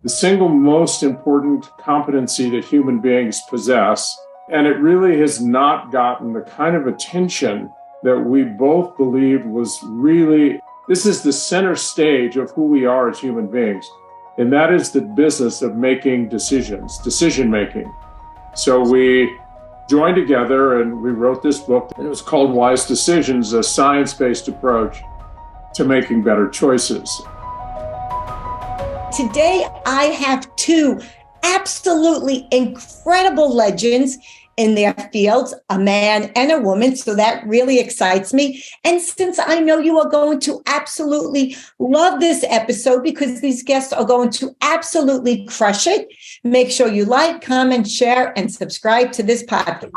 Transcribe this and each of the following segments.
the single most important competency that human beings possess. And it really has not gotten the kind of attention that we both believed was really, this is the center stage of who we are as human beings. And that is the business of making decisions, decision making. So we joined together and we wrote this book. It was called Wise Decisions, a science-based approach to making better choices. Today, I have two absolutely incredible legends in their fields, a man and a woman. So that really excites me. And since I know you are going to absolutely love this episode because these guests are going to absolutely crush it, make sure you like, comment, share, and subscribe to this podcast.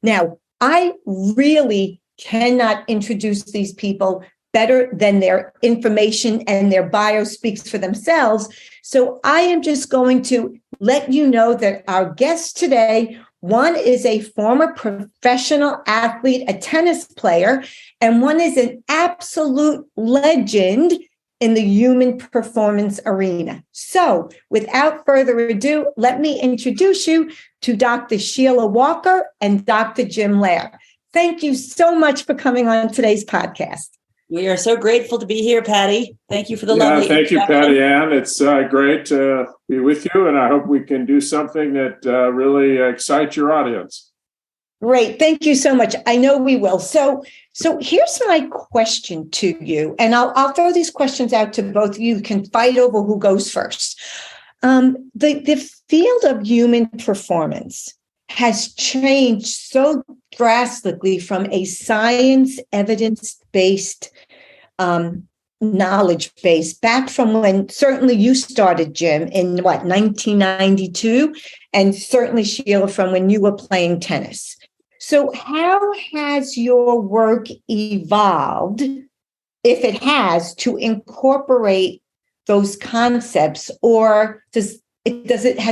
Now, I really cannot introduce these people better than their information and their bio speaks for themselves. So I am just going to let you know that our guest today, one is a former professional athlete, a tennis player, and one is an absolute legend in the human performance arena. So without further ado, let me introduce you to Dr. Shelia Walker and Dr. Jim Loehr. Thank you so much for coming on today's podcast. We are so grateful to be here, Patty. Thank you for the lovely Thank you, Patty Ann. It's great to be with you, and I hope we can do something that really excites your audience. Great. Thank you so much. I know we will. So here's my question to you, and I'll throw these questions out to both of you. You can fight over who goes first. The field of human performance has changed so drastically from a science, evidence-based, knowledge-based, back from when certainly you started, Jim, in 1992, and certainly Sheila from when you were playing tennis. So how has your work evolved, if it has, to incorporate those concepts, or has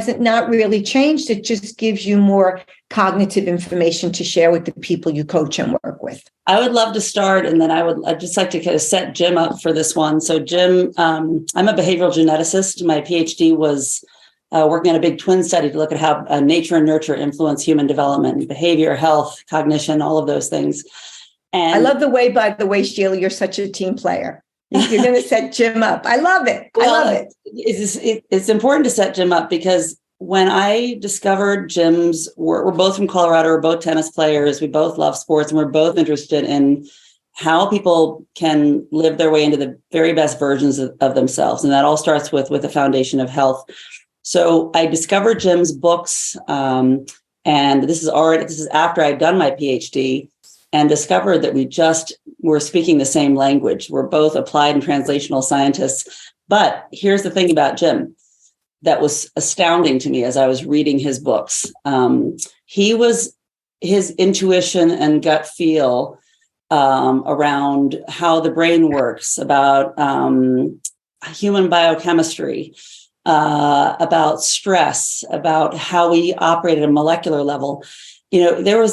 it not really changed? It just gives you more cognitive information to share with the people you coach and work with. I would love to start, and then I'd just like to kind of set Jim up for this one. So Jim, I'm a behavioral geneticist. My PhD was working on a big twin study to look at how nature and nurture influence human development, behavior, health, cognition, all of those things. And I love the way, by the way, Sheila, you're such a team player. You're going to set Jim up. I love it. Well, I love it. It's important to set Jim up because when I discovered Jim's work, we're both from Colorado, we're both tennis players, we both love sports, and we're both interested in how people can live their way into the very best versions of themselves. And that all starts with the foundation of health. So I discovered Jim's books, and this is after I'd done my PhD, and discovered that we just were speaking the same language. We're both applied and translational scientists. But here's the thing about Jim that was astounding to me as I was reading his books. His intuition and gut feel around how the brain works, about human biochemistry, about stress, about how we operate at a molecular level. You know,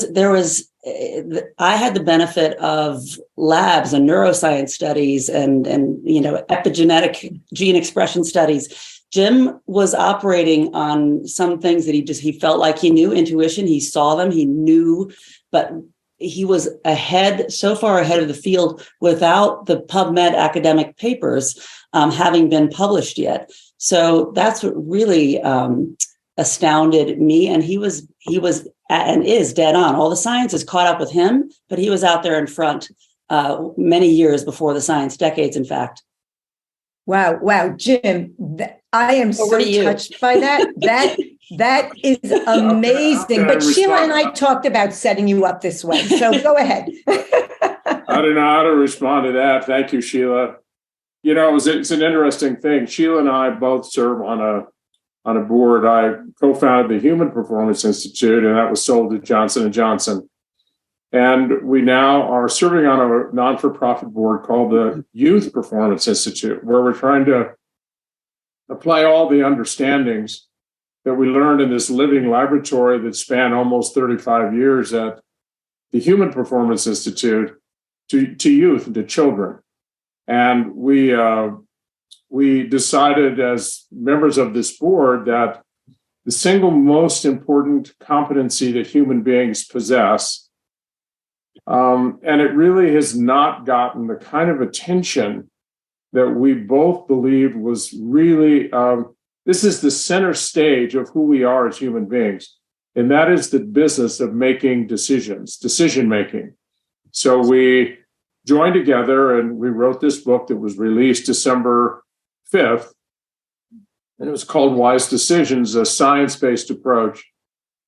I had the benefit of labs and neuroscience studies and epigenetic gene expression studies. Jim was operating on some things that he felt like he knew, intuition. He saw them, he knew, but he was so far ahead of the field without the PubMed academic papers having been published yet. So that's what really astounded me. And he was and is dead on. All the science is caught up with him, but he was out there in front many years before the science, decades, in fact. Wow, Jim, I am so touched by that. That is amazing. But Sheila and I talked about setting you up this way. So go ahead. I don't know how to respond to that. Thank you, Sheila. You know, it's an interesting thing. Sheila and I both serve on a board. I co-founded the Human Performance Institute, and that was sold to Johnson & Johnson. And we now are serving on a non-for-profit board called the Youth Performance Institute, where we're trying to apply all the understandings that we learned in this living laboratory that spanned almost 35 years at the Human Performance Institute to youth and to children. And we we decided as members of this board that the single most important competency that human beings possess, and it really has not gotten the kind of attention that we both believed was really, this is the center stage of who we are as human beings. And that is the business of making decisions, decision making. So we joined together and we wrote this book that was released December 5th. And it was called Wise Decisions, a science-based approach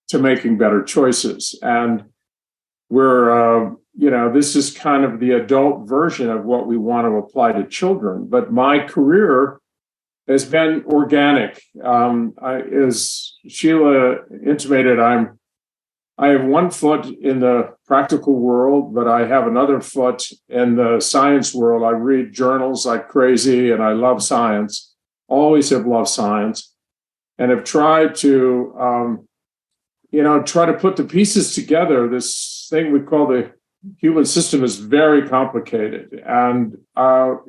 to making better choices. And we're, this is kind of the adult version of what we want to apply to children. But my career has been organic. As Sheila intimated, I have one foot in the practical world, but I have another foot in the science world. I read journals like crazy, and I love science. Always have loved science, and have tried to, try to put the pieces together. This thing we call the human system is very complicated, and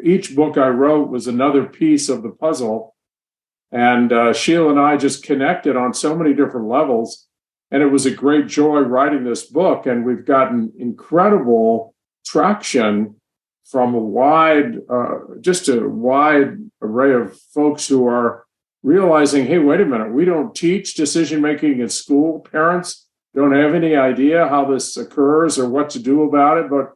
each book I wrote was another piece of the puzzle. And Sheila and I just connected on so many different levels, and it was a great joy writing this book. And we've gotten incredible traction from a wide array of folks who are realizing, hey, wait a minute, we don't teach decision-making in school. Parents don't have any idea how this occurs or what to do about it. But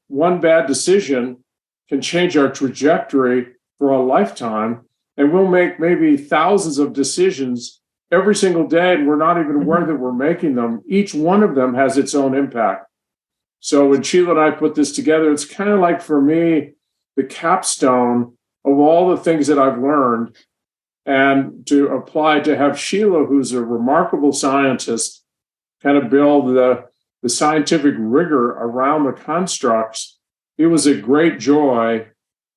one bad decision can change our trajectory for a lifetime. And we'll make maybe thousands of decisions every single day, and we're not even aware that we're making them. Each one of them has its own impact. So when Sheila and I put this together, it's kind of like, for me, the capstone of all the things that I've learned, and to apply, to have Sheila, who's a remarkable scientist, kind of build the scientific rigor around the constructs. It was a great joy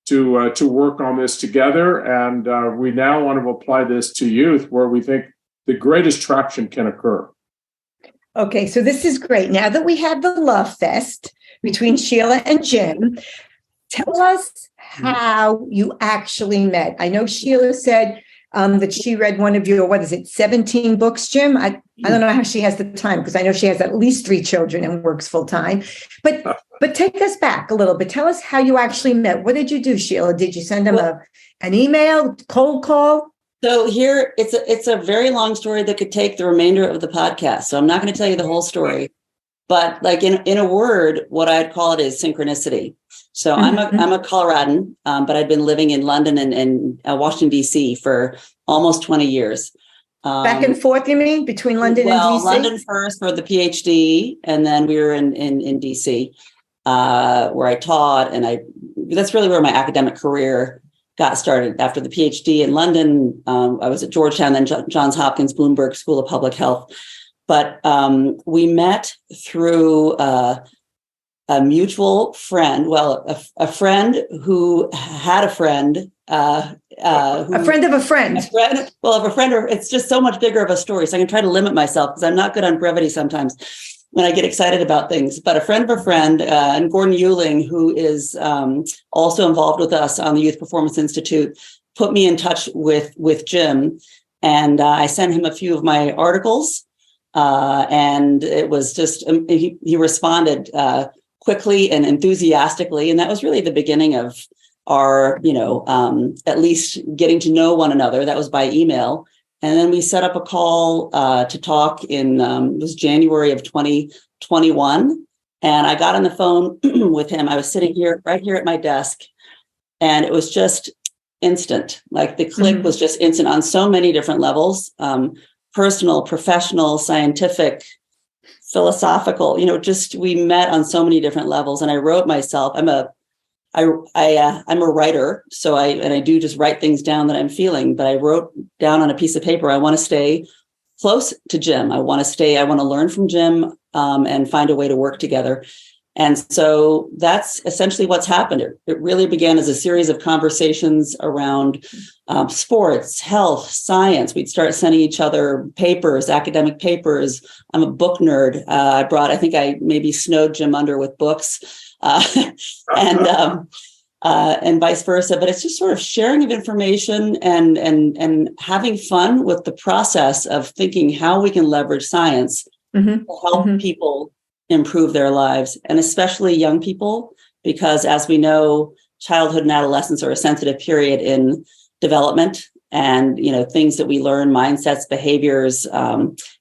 to work on this together. And we now want to apply this to youth, where we think the greatest traction can occur. Okay, so this is great. Now that we have the love fest between Sheila and Jim, tell us how you actually met. I know Sheila said that she read one of your, 17 books, Jim? I don't know how she has the time, because I know she has at least 3 children and works full time. But take us back a little bit. Tell us how you actually met. What did you do, Sheila? Did you send them an email, cold call? So here, it's a very long story that could take the remainder of the podcast. So I'm not going to tell you the whole story, but like in a word, what I'd call it is synchronicity. So I'm a Coloradan, but I've been living in London and Washington, D.C. for almost 20 years. Back and forth, you mean, between London and D.C.? London first for the PhD, and then we were in D.C. Where I taught, and that's really where my academic career got started. After the PhD in London, I was at Georgetown, then Johns Hopkins Bloomberg School of Public Health. But we met through a mutual friend. Well, a friend who had a friend. A friend of a friend. It's just so much bigger of a story. So I can try to limit myself, because I'm not good on brevity sometimes when I get excited about things. But a friend of a friend, and Gordon Euling, who is also involved with us on the Youth Performance Institute, put me in touch with Jim. And I sent him a few of my articles. And it was just, he responded quickly and enthusiastically. And that was really the beginning of our, at least getting to know one another. That was by email. And then we set up a call to talk in, it was January of 2021. And I got on the phone with him. I was sitting right here at my desk, and it was just instant. Like the click was just instant on so many different levels, personal, professional, scientific, philosophical, we met on so many different levels. And I wrote myself, I'm a writer, so I do just write things down that I'm feeling, but I wrote down on a piece of paper, I want to stay close to Jim. I want to learn from Jim and find a way to work together. And so that's essentially what's happened. It really began as a series of conversations around sports, health, science. We'd start sending each other papers, academic papers. I'm a book nerd. I think I maybe snowed Jim under with books. And and vice versa. But it's just sort of sharing of information and having fun with the process of thinking how we can leverage science to help people improve their lives, and especially young people, because as we know, childhood and adolescence are a sensitive period in development. And, things that we learn, mindsets, behaviors,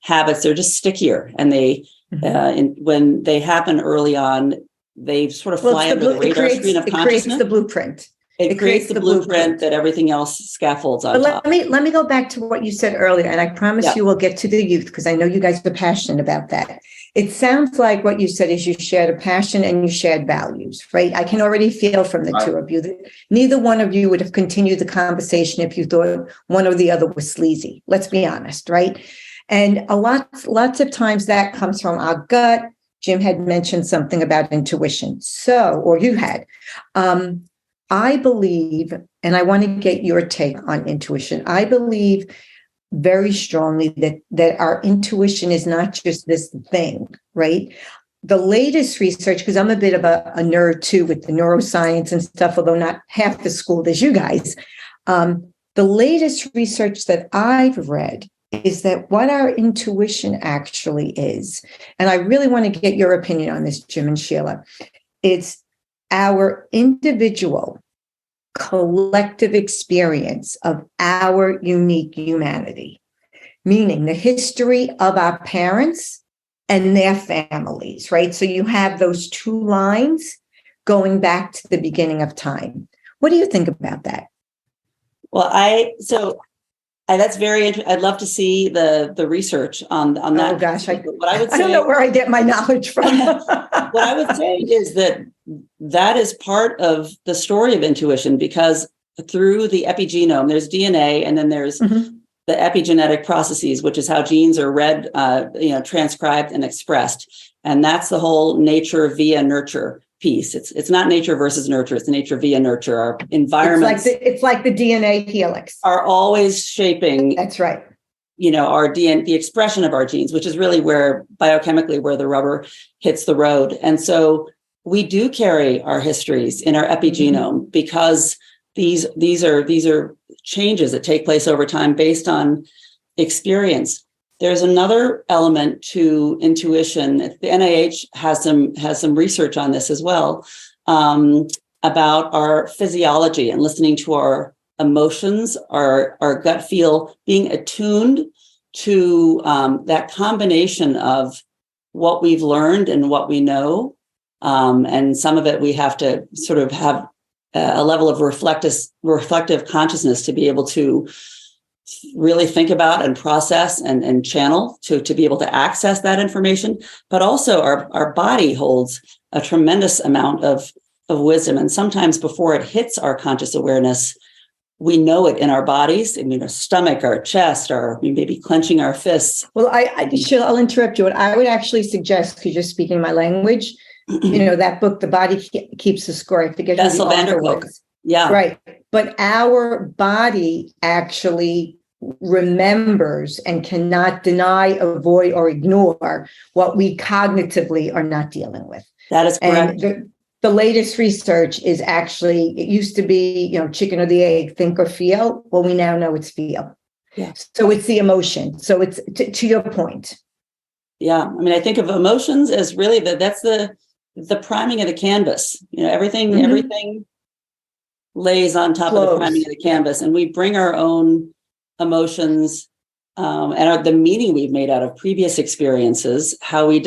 habits, they're just stickier. And they, when they happen early on, they sort of fly under the radar screen of consciousness. It creates the blueprint. It creates the blueprint that everything else scaffolds on top. Let me go back to what you said earlier, and I promise you we'll get to the youth, because I know you guys are passionate about that. It sounds like what you said is you shared a passion and you shared values, right? I can already feel from the two of you that neither one of you would have continued the conversation if you thought one or the other was sleazy. Let's be honest, right? And lots of times that comes from our gut. Jim had mentioned something about intuition. Or you had. I believe, and I want to get your take on intuition. I believe very strongly that our intuition is not just this thing, right? The latest research, because I'm a bit of a nerd too with the neuroscience and stuff, although not half as schooled as you guys. The latest research that I've read is that what our intuition actually is, and I really want to get your opinion on this, Jim and Sheila, it's our individual collective experience of our unique humanity, meaning the history of our parents and their families, right? So you have those two lines going back to the beginning of time. What do you think about that? Well, that's very interesting. I'd love to see the research on that. Oh gosh, I don't know where I get my knowledge from. What I would say is that is part of the story of intuition, because through the epigenome, there's DNA, and then there's the epigenetic processes, which is how genes are read, transcribed and expressed. And that's the whole nature via nurture piece. It's not nature versus nurture. It's nature via nurture. Our environments, it's like the DNA helix, are always shaping. That's right. Our DNA, the expression of our genes, which is really where biochemically where the rubber hits the road. And so we do carry our histories in our epigenome, because these are changes that take place over time based on experience. There's another element to intuition. The NIH has some research on this as well, about our physiology and listening to our emotions, our gut feel, being attuned to that combination of what we've learned and what we know. And some of it we have to sort of have a level of reflective consciousness to be able to really think about and process and channel to be able to access that information. But also our body holds a tremendous amount of wisdom. And sometimes before it hits our conscious awareness, we know it in our bodies, in our stomach, our chest, or maybe clenching our fists. Well, I'll interrupt you. What I would actually suggest, because you're speaking my language, that book, The Body Keeps the Score. I forget who the author was. Yeah. Right. But our body actually remembers and cannot deny, avoid, or ignore what we cognitively are not dealing with. That is correct. And the latest research is actually, it used to be, chicken or the egg, think or feel. Well, we now know it's feel. Yeah. So it's the emotion. So it's to your point. Yeah. I mean, I think of emotions as really that's the priming of the canvas. Everything lays on top of the priming of the canvas, and we bring our own emotions and the meaning we've made out of previous experiences, how we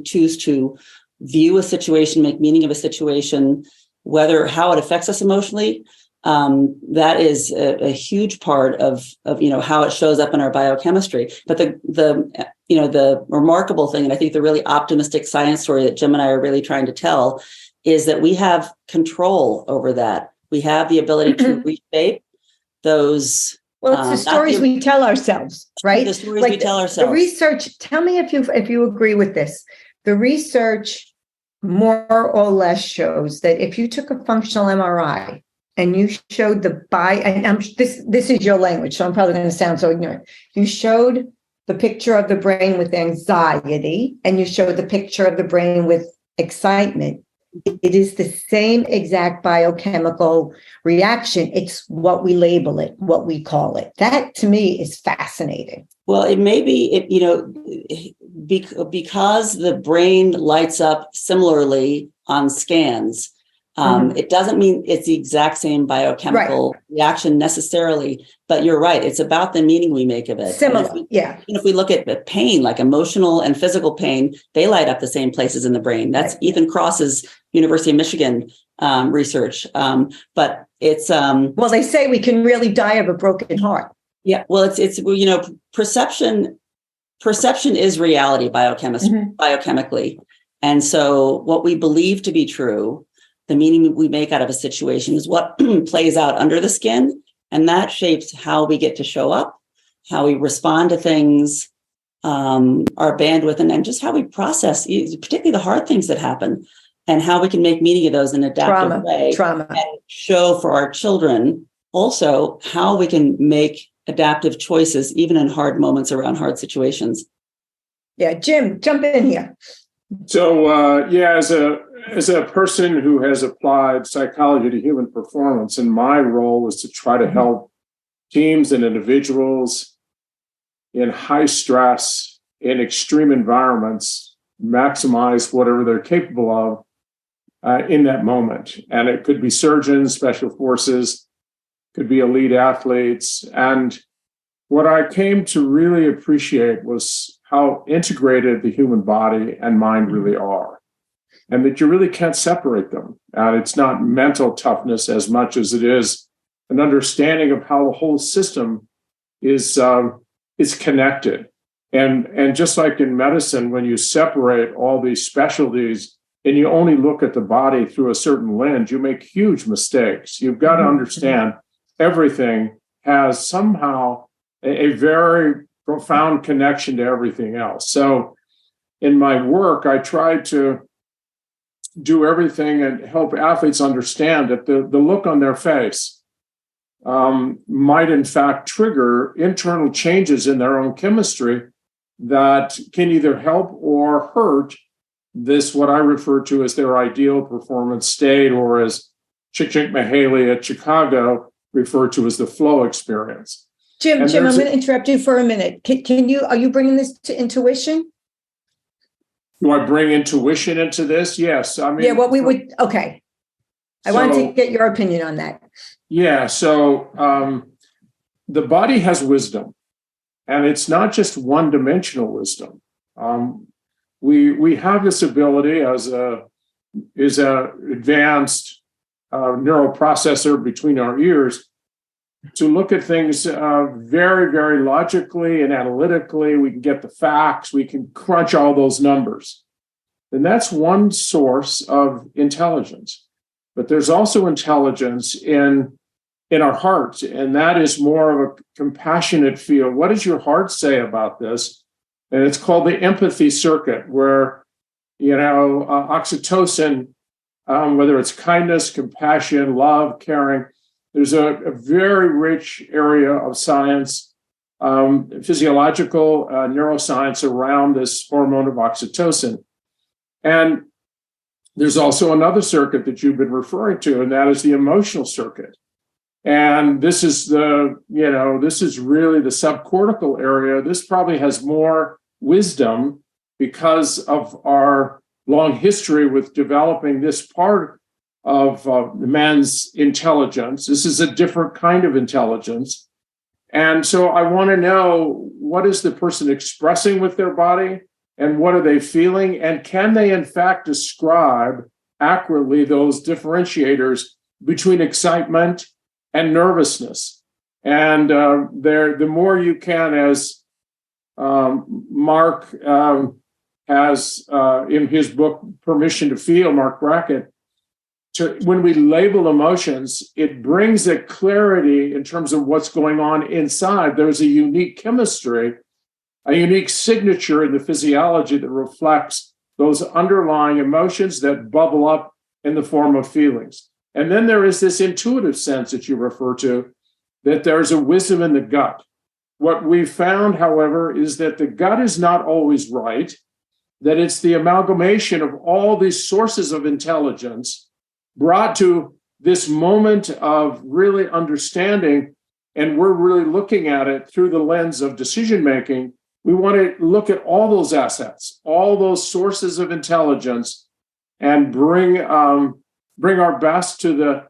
choose to view a situation, make meaning of a situation, how it affects us emotionally. That is a huge part of how it shows up in our biochemistry. But the remarkable thing, and I think the really optimistic science story that Jim and I are really trying to tell, is that we have control over that. We have the ability to reshape those. Well, it's the stories we tell ourselves, right? The stories we tell ourselves. The research, tell me if you agree with this. The research more or less shows that if you took a functional MRI and you showed this is your language, so I'm probably going to sound so ignorant. You showed the picture of the brain with anxiety and you showed the picture of the brain with excitement. It is the same exact biochemical reaction. It's what we label it, what we call it. That to me is fascinating. Well, it may be, because the brain lights up similarly on scans. It doesn't mean it's the exact same biochemical reaction necessarily, but you're right. It's about the meaning we make of it. Similar, If we look at pain, like emotional and physical pain, they light up the same places in the brain. That's Ethan Cross's University of Michigan research. But it's well, they say we can really die of a broken heart. Yeah, well, it's perception is reality biochemically, and so what we believe to be true, the meaning we make out of a situation, is what plays out under the skin, and that shapes how we get to show up, how we respond to things, our bandwidth, and just how we process, particularly the hard things that happen, and how we can make meaning of those in an adaptive way, and show for our children also how we can make adaptive choices, even in hard moments around hard situations. Yeah, Jim, jump in here. So, as a person who has applied psychology to human performance, and my role is to try to help teams and individuals in high stress, in extreme environments, maximize whatever they're capable of in that moment. And it could be surgeons, special forces, could be elite athletes. And what I came to really appreciate was how integrated the human body and mind really are, and that you really can't separate them. And it's not mental toughness as much as it is an understanding of how the whole system is connected. And just like in medicine, when you separate all these specialties and you only look at the body through a certain lens, you make huge mistakes. You've got to understand everything has somehow a very profound connection to everything else. So in my work, I try to do everything and help athletes understand that the look on their face might in fact trigger internal changes in their own chemistry that can either help or hurt this, what I refer to as their ideal performance state, or as Csikszentmihalyi at Chicago referred to as the flow experience. Jim, I'm going to interrupt you for a minute. Are you bringing this to intuition? Do I bring intuition into this? Yes. I mean, okay. I wanted to get your opinion on that. Yeah. So the body has wisdom, and it's not just one-dimensional wisdom. We have this ability as a advanced neuroprocessor between our ears to look at things very, very logically and analytically. We can get the facts. We can crunch all those numbers. And that's one source of intelligence. But there's also intelligence in our hearts, and that is more of a compassionate feel. What does your heart say about this? And it's called the empathy circuit, where, oxytocin, whether it's kindness, compassion, love, caring, there's a very rich area of science, physiological neuroscience around this hormone of oxytocin. And there's also another circuit that you've been referring to, and that is the emotional circuit. And this is really the subcortical area. This probably has more wisdom because of our long history with developing this part of man's intelligence. This is a different kind of intelligence. And so I want to know, what is the person expressing with their body, and what are they feeling? And can they, in fact, describe accurately those differentiators between excitement and nervousness? And the more you can, as Mark has in his book, Permission to Feel, Mark Brackett, when we label emotions, it brings a clarity in terms of what's going on inside. There's a unique chemistry, a unique signature in the physiology that reflects those underlying emotions that bubble up in the form of feelings. And then there is this intuitive sense that you refer to, that there's a wisdom in the gut. What we've found, however, is that the gut is not always right. that it's the amalgamation of all these sources of intelligence brought to this moment of really understanding, and we're really looking at it through the lens of decision making. We want to look at all those assets, all those sources of intelligence, and bring our best to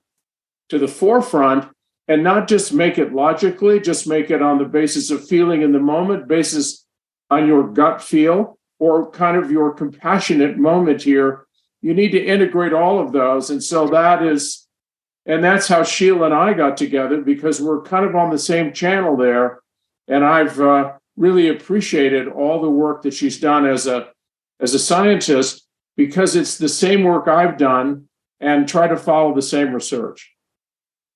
the forefront, and not just make it logically, just make it on the basis of feeling in the moment, basis on your gut feel, or kind of your compassionate moment here. You need to integrate all of those. And so that's how Sheila and I got together, because we're kind of on the same channel there. And I've really appreciated all the work that she's done as a scientist, because it's the same work I've done and try to follow the same research.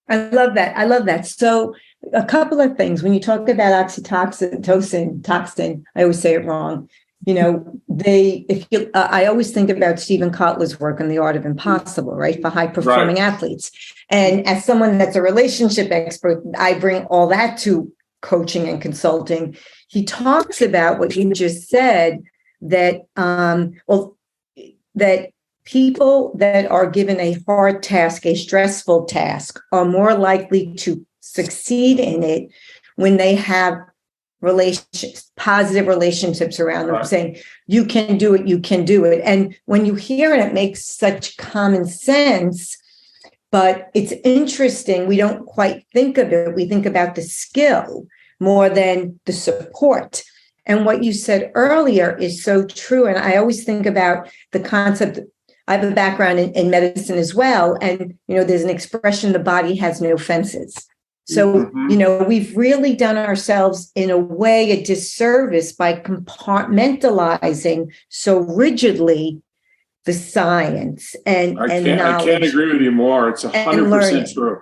I love that. I love that. So a couple of things. When you talk about oxytocin, I always say it wrong. I always think about Stephen Kotler's work on The Art of Impossible, right? For high performing athletes. And as someone that's a relationship expert, I bring all that to coaching and consulting. He talks about what you just said, that, that people that are given a hard task, a stressful task, are more likely to succeed in it when they have positive relationships around them, saying, you can do it, you can do it. And when you hear it, it makes such common sense, but it's interesting. We don't quite think of it. We think about the skill more than the support. And what you said earlier is so true. And I always think about the concept. I have a background in medicine as well. And, there's an expression, the body has no fences. So, we've really done ourselves in a way a disservice by compartmentalizing so rigidly the science and knowledge. I can't agree with you more. It's 100% true.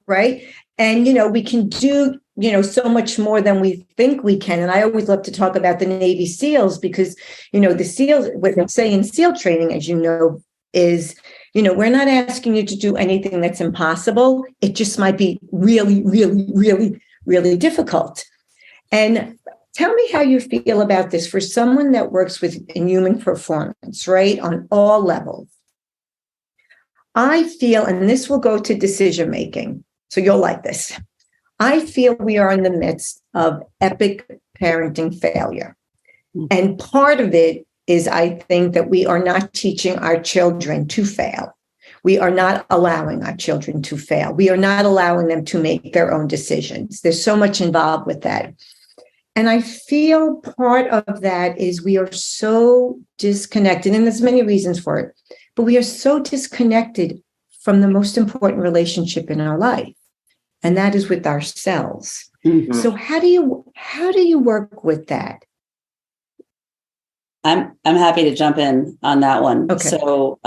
Right. And, we can do, so much more than we think we can. And I always love to talk about the Navy SEALs, because, the SEALs, what they say in SEAL training, as you know, is, we're not asking you to do anything that's impossible. It just might be really, really, really, really difficult. And tell me how you feel about this for someone that works in human performance, right, on all levels. I feel, and this will go to decision making, so you'll like this. I feel we are in the midst of epic parenting failure. And part of it is, I think, that we are not teaching our children to fail. We are not allowing our children to fail. We are not allowing them to make their own decisions. There's so much involved with that. And I feel part of that is we are so disconnected, and there's many reasons for it, but we are so disconnected from the most important relationship in our life, and that is with ourselves. Mm-hmm. So how do you work with that? I'm happy to jump in on that one. Okay. So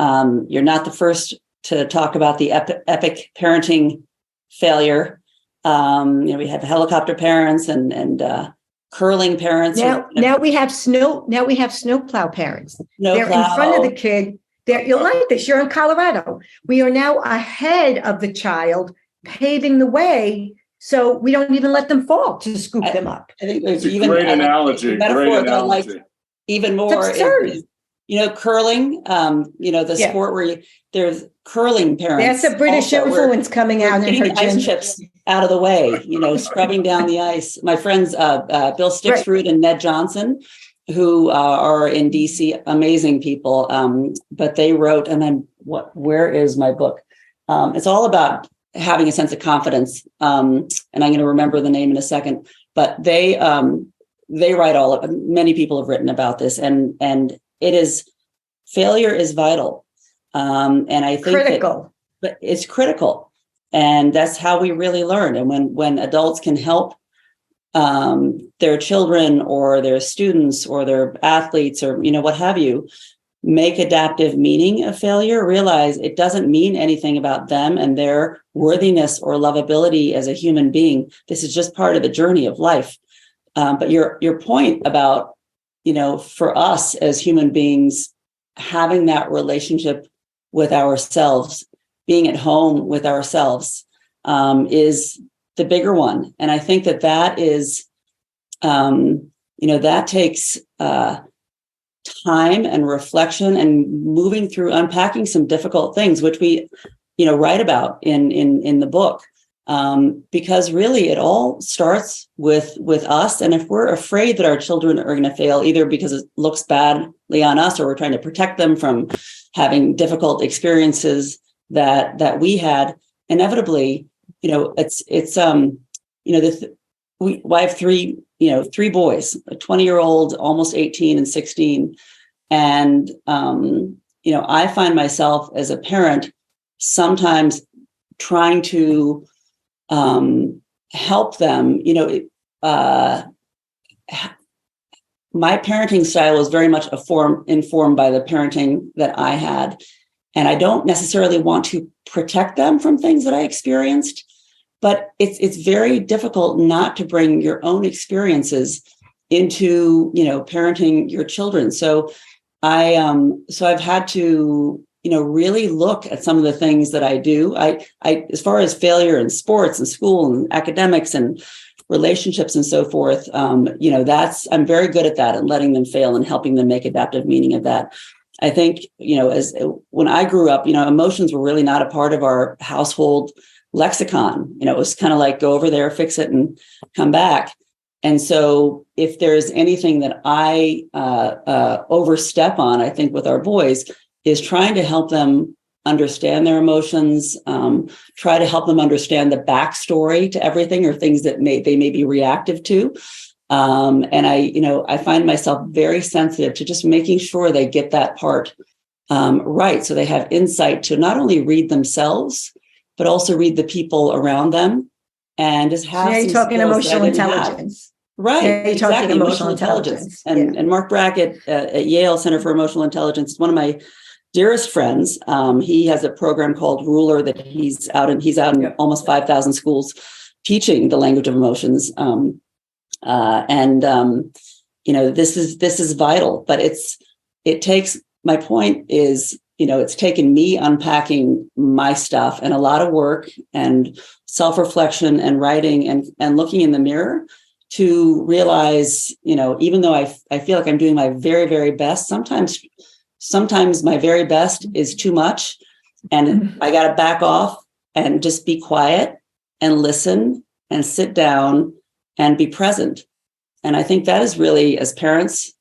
you're not the first to talk about the epic parenting failure. We have helicopter parents and curling parents. Now we have snowplow parents. They're in front of the kid. You'll like this. You're in Colorado. We are now ahead of the child, paving the way, so we don't even let them fall to scoop them up. I think it's a great analogy. Metaphor that I like even more is curling. The sport where there's curling parents. That's a British influence coming out in her ice chips out of the way. Scrubbing down the ice. My friends Bill Stixrud and Ned Johnson, who are in DC, amazing people. But they wrote, and then where is my book? It's all about having a sense of confidence. And I'm going to remember the name in a second. But they write all of it. Many people have written about this, and it is, failure is vital. And I think critical. But it's critical. And that's how we really learn. And when adults can help their children or their students or their athletes or, what have you, make adaptive meaning of failure, realize it doesn't mean anything about them and their worthiness or lovability as a human being. This is just part of the journey of life. But your point about, for us as human beings, having that relationship with ourselves, being at home with ourselves, is the bigger one. And I think that is, that takes time and reflection and moving through unpacking some difficult things, which we, write about in the book. Because really it all starts with us. And if we're afraid that our children are going to fail, either because it looks badly on us, or we're trying to protect them from having difficult experiences that we had, inevitably, I have three boys, a 20-year-old, almost 18 and 16. And, I find myself as a parent sometimes trying to help them. My parenting style was very much informed by the parenting that I had. And I don't necessarily want to protect them from things that I experienced, but it's very difficult not to bring your own experiences into, parenting your children. So I've had to, really look at some of the things that I do. I as far as failure in sports and school and academics and relationships and so forth, I'm very good at that and letting them fail and helping them make adaptive meaning of that. I think, when I grew up, emotions were really not a part of our household lexicon. It was kind of like, go over there, fix it, and come back. And so if there's anything that I overstep on, I think with our boys, is trying to help them understand their emotions, try to help them understand the backstory to everything or things that they may be reactive to. And I find myself very sensitive to just making sure they get that part right. So they have insight to not only read themselves, but also read the people around them and just have. You're talking emotional intelligence. Right. You're exactly. talking emotional intelligence. And Mark Brackett at Yale Center for Emotional Intelligence is one of my dearest friends. He has a program called Ruler that he's out in almost 5,000 schools teaching the language of emotions. This is vital, but my point is, it's taken me unpacking my stuff and a lot of work and self-reflection and writing and looking in the mirror to realize, even though I feel like I'm doing my very, very best, sometimes my very best is too much, and I got to back off and just be quiet and listen and sit down and be present. And I think that is really, as parents,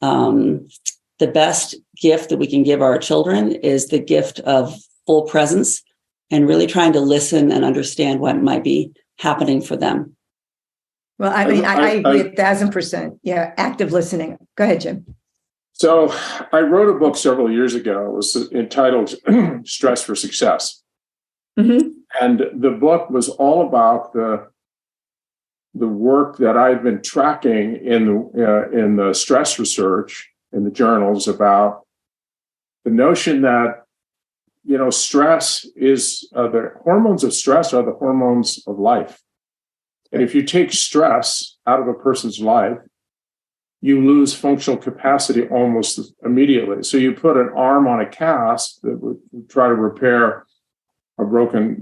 the best gift that we can give our children is the gift of full presence and really trying to listen and understand what might be happening for them. Well, I agree 1,000%. Yeah, active listening. Go ahead, Jim. So I wrote a book several years ago. It was entitled Stress for Success. Mm-hmm. And the book was all about the work that I've been tracking in the stress research in the journals about the notion that, stress is the hormones of stress are the hormones of life. And if you take stress out of a person's life, you lose functional capacity almost immediately. So you put an arm on a cast that would try to repair a broken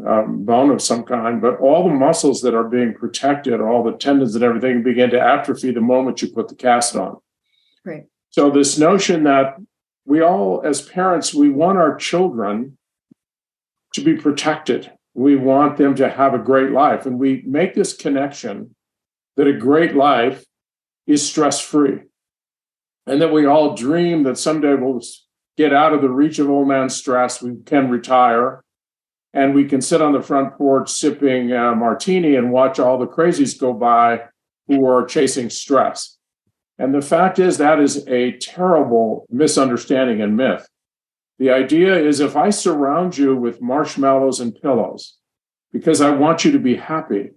bone of some kind, but all the muscles that are being protected, all the tendons and everything begin to atrophy the moment you put the cast on. Right. So this notion that we all, as parents, we want our children to be protected. We want them to have a great life. And we make this connection that a great life is stress-free. And that we all dream that someday we'll get out of the reach of old man stress, we can retire, and we can sit on the front porch sipping martini and watch all the crazies go by who are chasing stress. And the fact is that is a terrible misunderstanding and myth. The idea is if I surround you with marshmallows and pillows because I want you to be happy,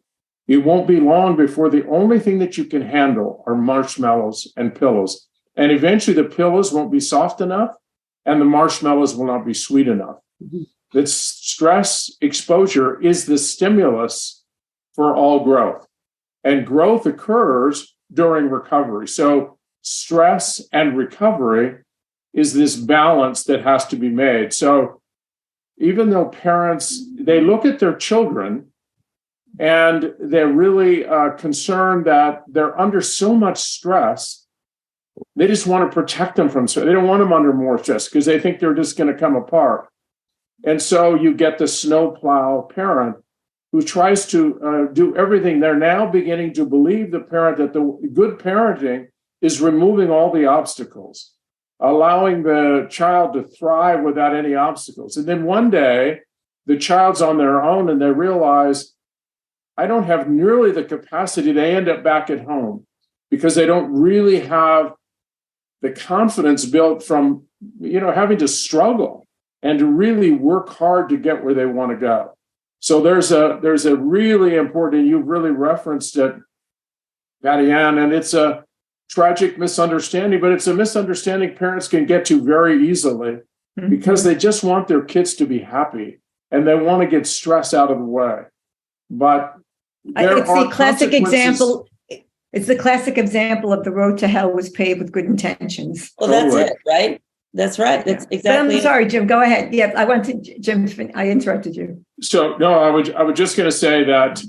it won't be long before the only thing that you can handle are marshmallows and pillows. And eventually the pillows won't be soft enough and the marshmallows will not be sweet enough. Mm-hmm. That stress exposure is the stimulus for all growth. And growth occurs during recovery. So stress and recovery is this balance that has to be made. So even though parents, they look at their children and they're really concerned that they're under so much stress They just want to protect them from stress. They don't want them under more stress because they think they're just going to come apart. And so you get the snowplow parent who tries to do everything. They're now beginning to believe the parent that the good parenting is removing all the obstacles, allowing the child to thrive without any obstacles. And then one day, the child's on their own and they realize, I don't have nearly the capacity. They end up back at home because they don't really have the confidence built from, having to struggle and to really work hard to get where they want to go. So there's a really important, and you've really referenced it, Patty Ann, and it's a tragic misunderstanding, but it's a misunderstanding parents can get to very easily because they just want their kids to be happy and they want to get stress out of the way. But it's the classic example. It's the classic example of the road to hell was paved with good intentions. Well, that's it, right? That's right. That's exactly. But I'm sorry, Jim. Go ahead. Yeah, I wanted Jim. I interrupted you. So no, I was just going to say that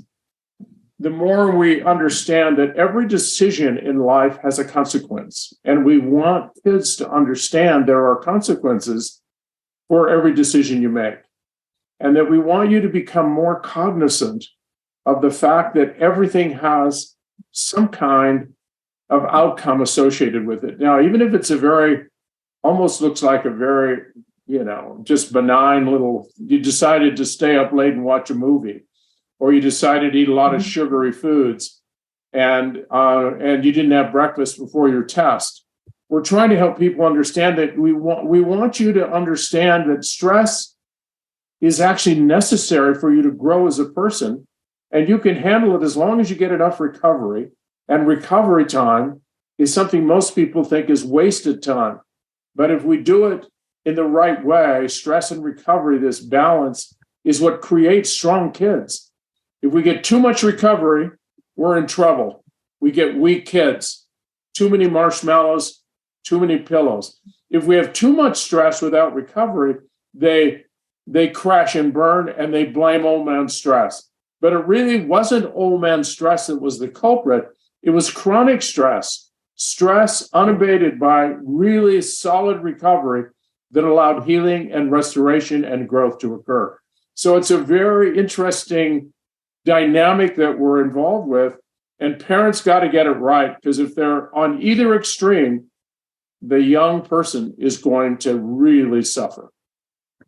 the more we understand that every decision in life has a consequence, and we want kids to understand there are consequences for every decision you make, and that we want you to become more cognizant of the fact that everything has some kind of outcome associated with it. Now, even if it's almost looks like a very, just benign little, you decided to stay up late and watch a movie, or you decided to eat a lot of sugary foods and you didn't have breakfast before your test. We're trying to help people understand that we want you to understand that stress is actually necessary for you to grow as a person, and you can handle it as long as you get enough recovery. And recovery time is something most people think is wasted time. But if we do it in the right way, stress and recovery, this balance is what creates strong kids. If we get too much recovery, we're in trouble. We get weak kids, too many marshmallows, too many pillows. If we have too much stress without recovery, they crash and burn and they blame old man stress. But it really wasn't old man stress that was the culprit. It was chronic stress unabated by really solid recovery that allowed healing and restoration and growth to occur. So it's a very interesting dynamic that we're involved with, and parents got to get it right, because if they're on either extreme, the young person is going to really suffer.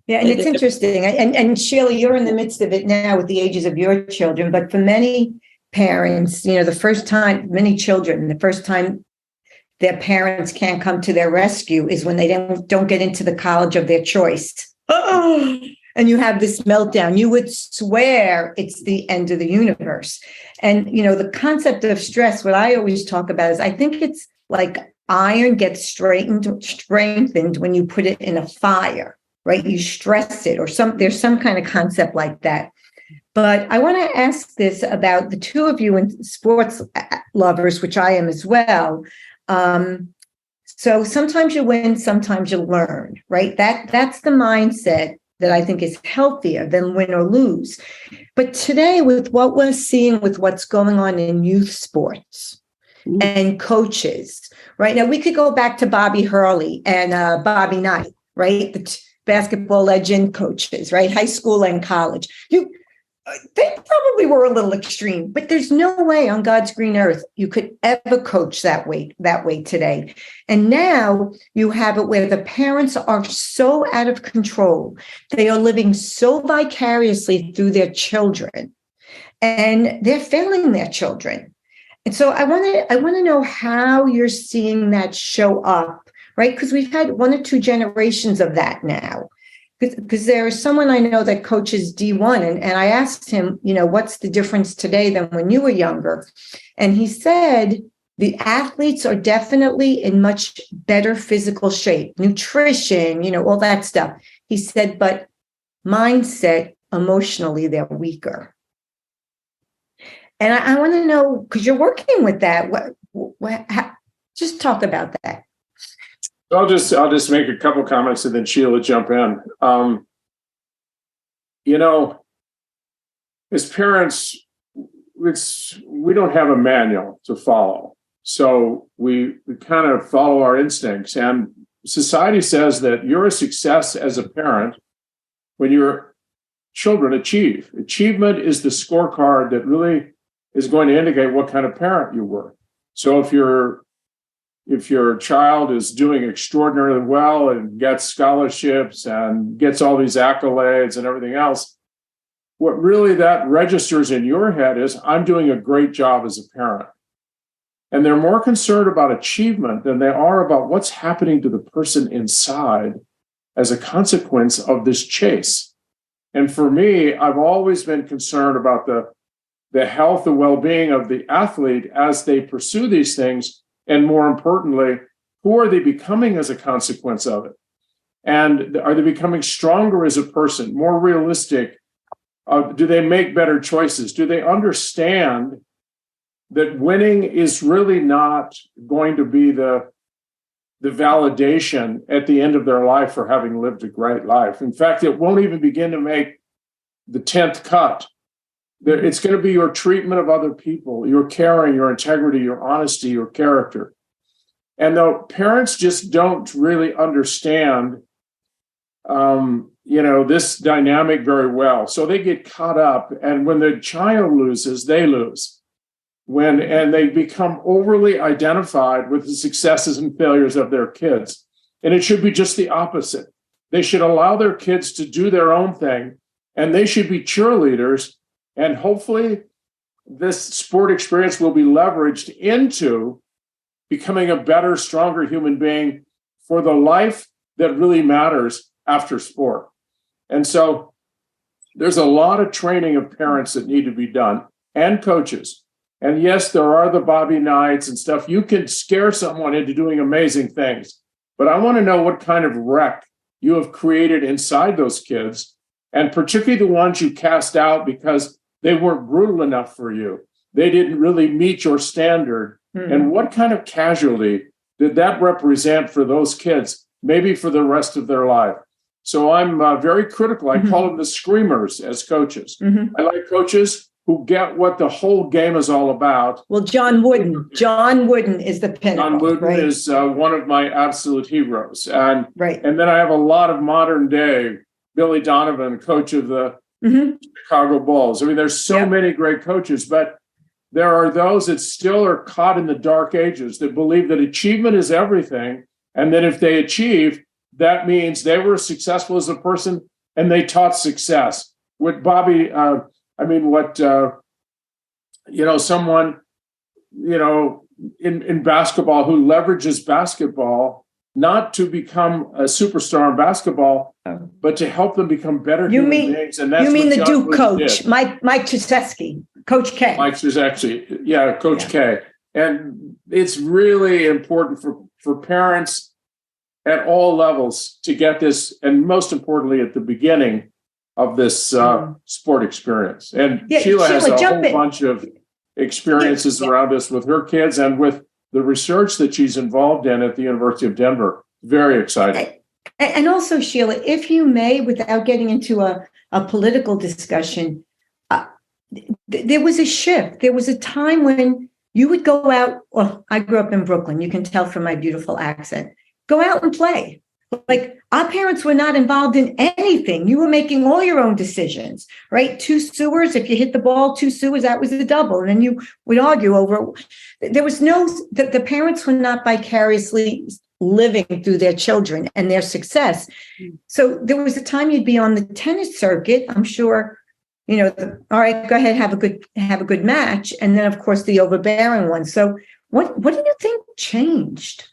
Yeah, and it's interesting. And Sheila, you're in the midst of it now with the ages of your children, but for many parents, the first time their parents can't come to their rescue is when they don't get into the college of their choice. Oh, and you have this meltdown. You would swear it's the end of the universe. And, the concept of stress, what I always talk about is I think it's like iron gets strengthened when you put it in a fire, right? You stress it, or there's some kind of concept like that. But I want to ask this about the two of you and sports lovers, which I am as well. So sometimes you win, sometimes you learn, right? That's the mindset that I think is healthier than win or lose. But today, with what we're seeing with what's going on in youth sports and coaches, right? Now, we could go back to Bobby Hurley and Bobby Knight, right? The basketball legend coaches, right? High school and college. They probably were a little extreme, but there's no way on God's green earth you could ever coach that way today. And now you have it where the parents are so out of control. They are living so vicariously through their children, and they're failing their children. And so I want to know how you're seeing that show up, right? Because we've had one or two generations of that now. Because there is someone I know that coaches D1, and I asked him, what's the difference today than when you were younger? And he said, the athletes are definitely in much better physical shape, nutrition, all that stuff. He said, but mindset, emotionally, they're weaker. And I want to know, because you're working with that, just talk about that. I'll just make a couple comments and then Sheila jump in. As parents, we don't have a manual to follow. So we kind of follow our instincts. And society says that you're a success as a parent when your children achieve. Achievement is the scorecard that really is going to indicate what kind of parent you were. So if your child is doing extraordinarily well and gets scholarships and gets all these accolades and everything else, what really that registers in your head is, I'm doing a great job as a parent. And they're more concerned about achievement than they are about what's happening to the person inside as a consequence of this chase. And for me, I've always been concerned about the health and well-being of the athlete as they pursue these things. And more importantly, who are they becoming as a consequence of it? And are they becoming stronger as a person, more realistic? Do they make better choices? Do they understand that winning is really not going to be the validation at the end of their life for having lived a great life? In fact, it won't even begin to make the 10th cut. It's going to be your treatment of other people, your caring, your integrity, your honesty, your character. And though parents just don't really understand, this dynamic very well. So they get caught up, and when the child loses, they lose. And they become overly identified with the successes and failures of their kids. And it should be just the opposite. They should allow their kids to do their own thing, and they should be cheerleaders. And hopefully this sport experience will be leveraged into becoming a better, stronger human being for the life that really matters after sport. And so there's a lot of training of parents that need to be done, and coaches. And yes, there are the Bobby Knights and stuff. You can scare someone into doing amazing things. But I want to know what kind of wreck you have created inside those kids, and particularly the ones you cast out because they weren't brutal enough for you. They didn't really meet your standard. Mm-hmm. And what kind of casualty did that represent for those kids, maybe for the rest of their life? So I'm very critical. I call them the screamers as coaches. Mm-hmm. I like coaches who get what the whole game is all about. Well, John Wooden is the pinnacle. John Wooden, right, is one of my absolute heroes. And then I have a lot of modern day, Billy Donovan, coach of the Chicago Bulls. I mean, there's so many great coaches, but there are those that still are caught in the dark ages that believe that achievement is everything. And that if they achieve, that means they were successful as a person and they taught success. With Bobby, someone, in basketball who leverages basketball not to become a superstar in basketball, but to help them become better human beings. And that's the Duke coach, Mike Krzyzewski, Coach K. Mike Krzyzewski, Coach K. And it's really important for parents at all levels to get this, and most importantly, at the beginning of this sport experience. And Sheila has a whole bunch of experiences around this with her kids and with the research that she's involved in at the University of Denver. Very exciting. And also, Sheila, if you may, without getting into a political discussion, there was a shift. There was a time when you would go out. Well, I grew up in Brooklyn. You can tell from my beautiful accent. Go out and play. Like, our parents were not involved in anything. You were making all your own decisions, right? 2 sewers. If you hit the ball, 2 sewers, that was a double. And then you would argue over. There was the parents were not vicariously living through their children and their success. So there was a time you'd be on the tennis circuit. I'm sure, all right, go ahead, have a good match. And then, of course, the overbearing one. So what do you think changed?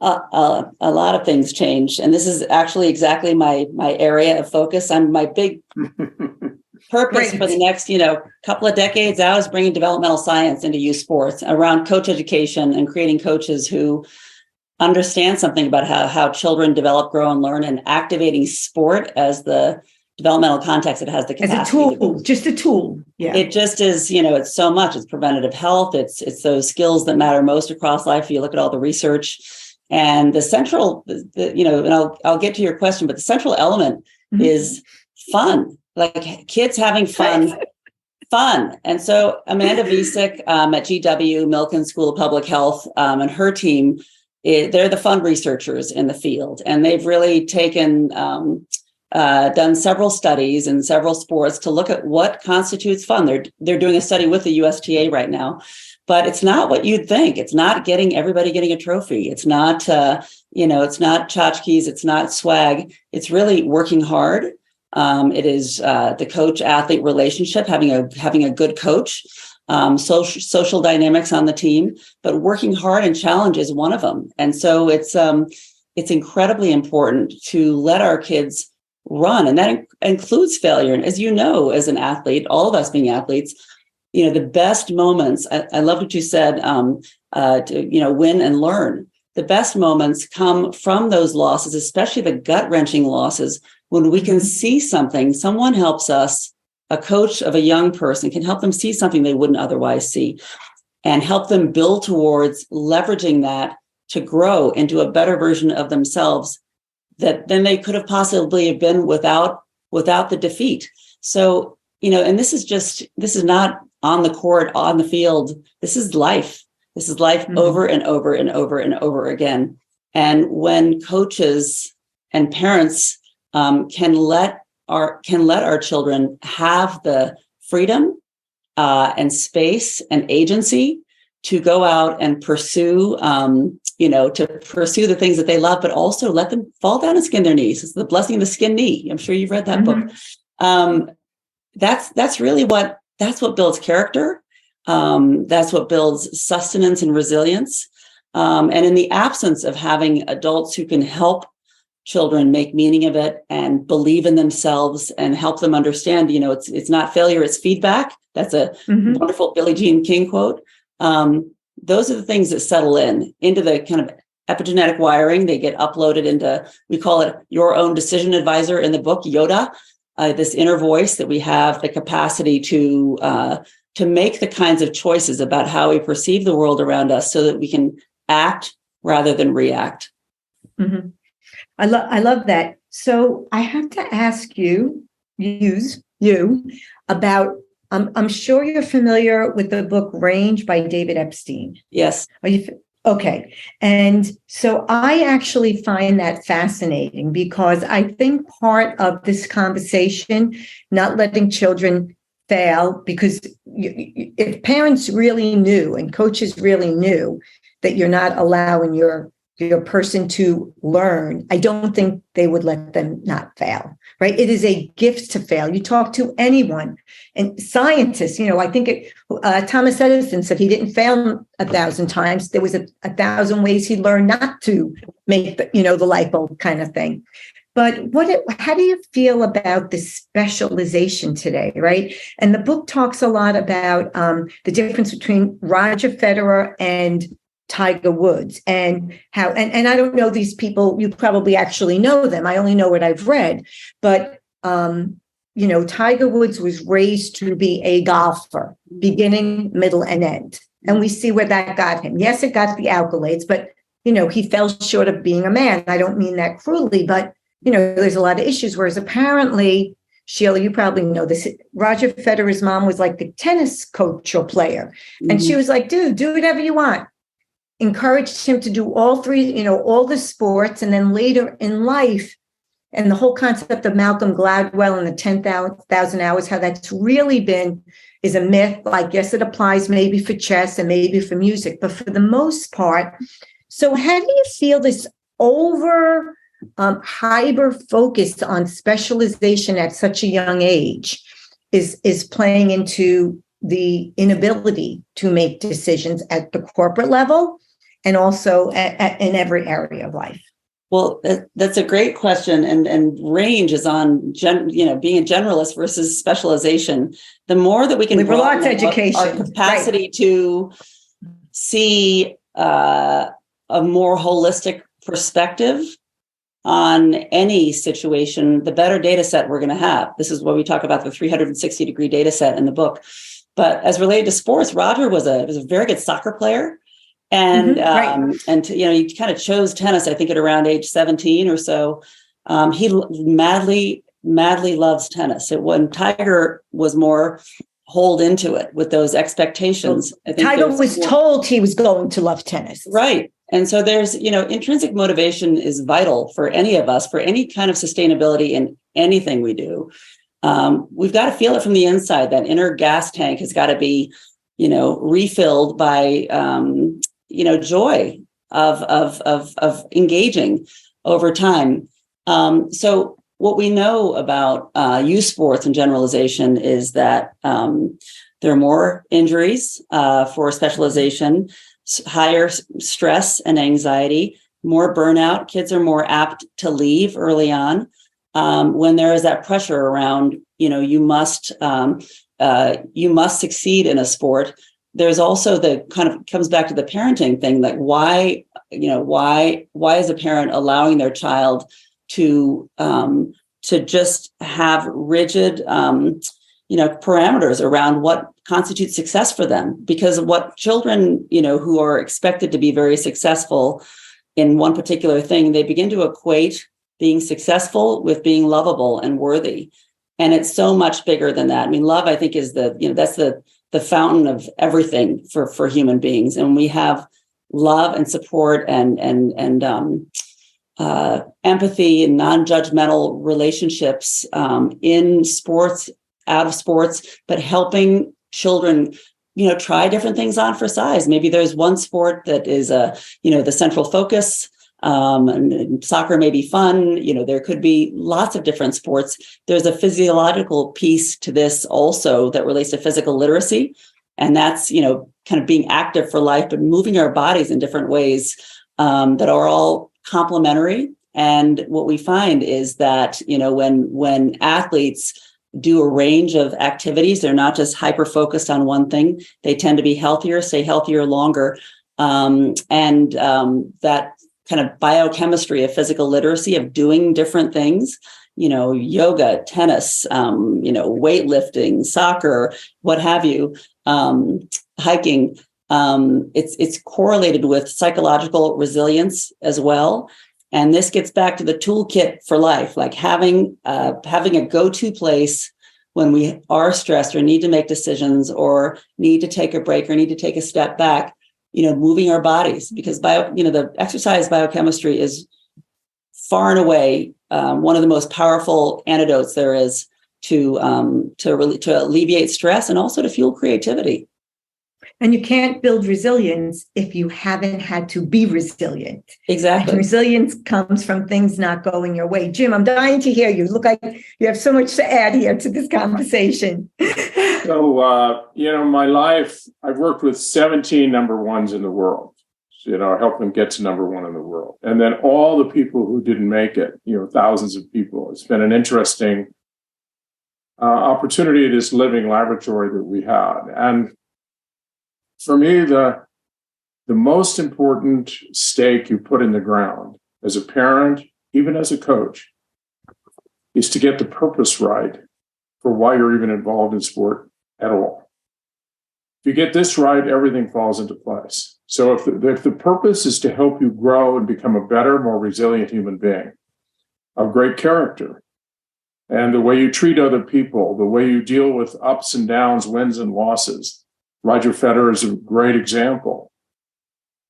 A lot of things changed. And this is actually exactly my area of focus. My big purpose for the next, couple of decades out is bringing developmental science into youth sports around coach education and creating coaches who understand something about how children develop, grow, and learn, and activating sport as the developmental context that has the capacity. As a tool, just a tool. Yeah. It just is, it's so much. It's preventative health. It's those skills that matter most across life. You look at all the research. And the central, and I'll get to your question, but the central element is fun. Like, kids having fun Fun. And so Amanda Visick at GW, Milken School of Public Health, and her team, they're the fun researchers in the field. And they've really taken, done several studies in several sports to look at what constitutes fun. They're doing a study with the USTA right now, but it's not what you'd think. It's not everybody getting a trophy. It's not, it's not tchotchkes. It's not swag. It's really working hard. It is the coach-athlete relationship, having a good coach, social dynamics on the team, but working hard and challenge is one of them. And so it's incredibly important to let our kids run, and that includes failure. And as you know, as an athlete, all of us being athletes, the best moments. I love what you said. To win and learn. The best moments come from those losses, especially the gut-wrenching losses. When we can see something, someone helps us, a coach of a young person can help them see something they wouldn't otherwise see, and help them build towards leveraging that to grow into a better version of themselves that then they could have possibly have been without the defeat. So, and this is not on the court, on the field. This is life. This is life over and over and over and over again. And when coaches and parents can let our children have the freedom and space and agency to go out and pursue, to pursue the things that they love, but also let them fall down and skin their knees. It's the blessing of the skin knee. I'm sure you've read that book. That's really that's what builds character. That's what builds sustenance and resilience. And in the absence of having adults who can help children make meaning of it and believe in themselves and help them understand, it's not failure, it's feedback. That's a wonderful Billie Jean King quote. Those are the things that settle into the kind of epigenetic wiring. They get uploaded into, we call it your own decision advisor in the book, Yoda, this inner voice that we have the capacity to make the kinds of choices about how we perceive the world around us so that we can act rather than react. I love that. So I have to ask you about, I'm sure you're familiar with the book Range by David Epstein. Yes. Are you? Okay. And so I actually find that fascinating because I think part of this conversation, not letting children fail, because if parents really knew and coaches really knew that you're not allowing your person to learn, I don't think they would let them not fail, right? It is a gift to fail. You talk to anyone, and scientists, I think Thomas Edison said he didn't fail 1,000 times. There was 1,000 ways he learned not to make the light bulb kind of thing. But how do you feel about this specialization today, right? And the book talks a lot about the difference between Roger Federer and Tiger Woods, and how, and I don't know these people, you probably actually know them. I only know what I've read, but, Tiger Woods was raised to be a golfer, beginning, middle, and end. And we see where that got him. Yes, it got the accolades, but, he fell short of being a man. I don't mean that cruelly, but, there's a lot of issues. Whereas apparently, Sheila, you probably know this, Roger Federer's mom was like the tennis coach or player. And she was like, dude, do whatever you want. Encouraged him to do all three, all the sports. And then later in life, and the whole concept of Malcolm Gladwell and the 10,000 hours, how that's really is a myth. Like, yes, it applies maybe for chess and maybe for music, but for the most part. So how do you feel this hyper focus on specialization at such a young age is playing into the inability to make decisions at the corporate level and also in every area of life? Well, that's a great question. And range is on, being a generalist versus specialization. The more that we can liberal arts education, our capacity to see a more holistic perspective on any situation, the better data set we're going to have. This is what we talk about, the 360-degree data set in the book. But as related to sports, Roger was a very good soccer player. And, he kind of chose tennis, I think, at around age 17 or so. He madly loves tennis. When Tiger was more hold into it with those expectations. I think Tiger was told he was going to love tennis. Right. And so there's, intrinsic motivation is vital for any of us, for any kind of sustainability in anything we do. We've got to feel it from the inside. That inner gas tank has got to be, refilled by, joy of engaging over time. So what we know about youth sports and generalization is that there are more injuries for specialization, higher stress and anxiety, more burnout. Kids are more apt to leave early on when there is that pressure around, you must succeed in a sport. There's also the kind of comes back to the parenting thing, like why is a parent allowing their child to just have rigid, parameters around what constitutes success for them? Because what children, who are expected to be very successful in one particular thing, they begin to equate being successful with being lovable and worthy. And it's so much bigger than that. I mean, love, I think, is that's the fountain of everything for human beings. And we have love and support and empathy and non-judgmental relationships in sports, out of sports, but helping children, try different things on for size. Maybe there's one sport that is the central focus. And soccer may be fun. There could be lots of different sports. There's a physiological piece to this also that relates to physical literacy. And that's, kind of being active for life, but moving our bodies in different ways that are all complementary. And what we find is that, when athletes do a range of activities, they're not just hyper-focused on one thing. They tend to be healthier, stay healthier longer. That kind of biochemistry of physical literacy of doing different things, yoga, tennis, weightlifting, soccer, what have you, hiking. It's correlated with psychological resilience as well. And this gets back to the toolkit for life, like having a go-to place when we are stressed or need to make decisions or need to take a break or need to take a step back. Moving our bodies, because the exercise biochemistry is far and away one of the most powerful antidotes there is to alleviate stress and also to fuel creativity. And you can't build resilience if you haven't had to be resilient. Exactly. And resilience comes from things not going your way. Jim, I'm dying to hear you. Look like you have so much to add here to this conversation. So, my life, I've worked with 17 number ones in the world, help them get to number one in the world. And then all the people who didn't make it, thousands of people. It's been an interesting opportunity, this living laboratory that we had. And for me, the most important stake you put in the ground as a parent, even as a coach, is to get the purpose right for why you're even involved in sport at all. If you get this right, everything falls into place. So if the purpose is to help you grow and become a better, more resilient human being of great character, and the way you treat other people, the way you deal with ups and downs, wins and losses, Roger Federer is a great example.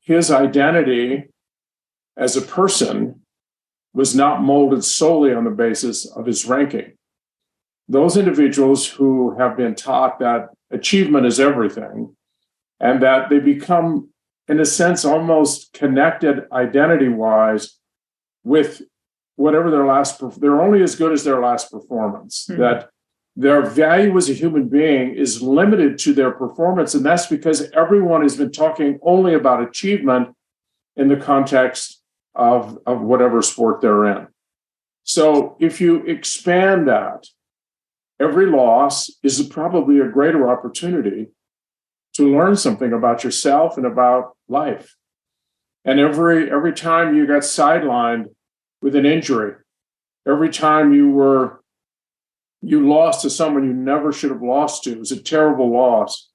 His identity as a person was not molded solely on the basis of his ranking. Those individuals who have been taught that achievement is everything, and that they become, in a sense, almost connected identity-wise with whatever they're only as good as their last performance, that their value as a human being is limited to their performance. And that's because everyone has been talking only about achievement in the context of whatever sport they're in. So if you expand that, every loss is probably a greater opportunity to learn something about yourself and about life. And every time you got sidelined with an injury, every time you lost to someone you never should have lost to, it was a terrible loss.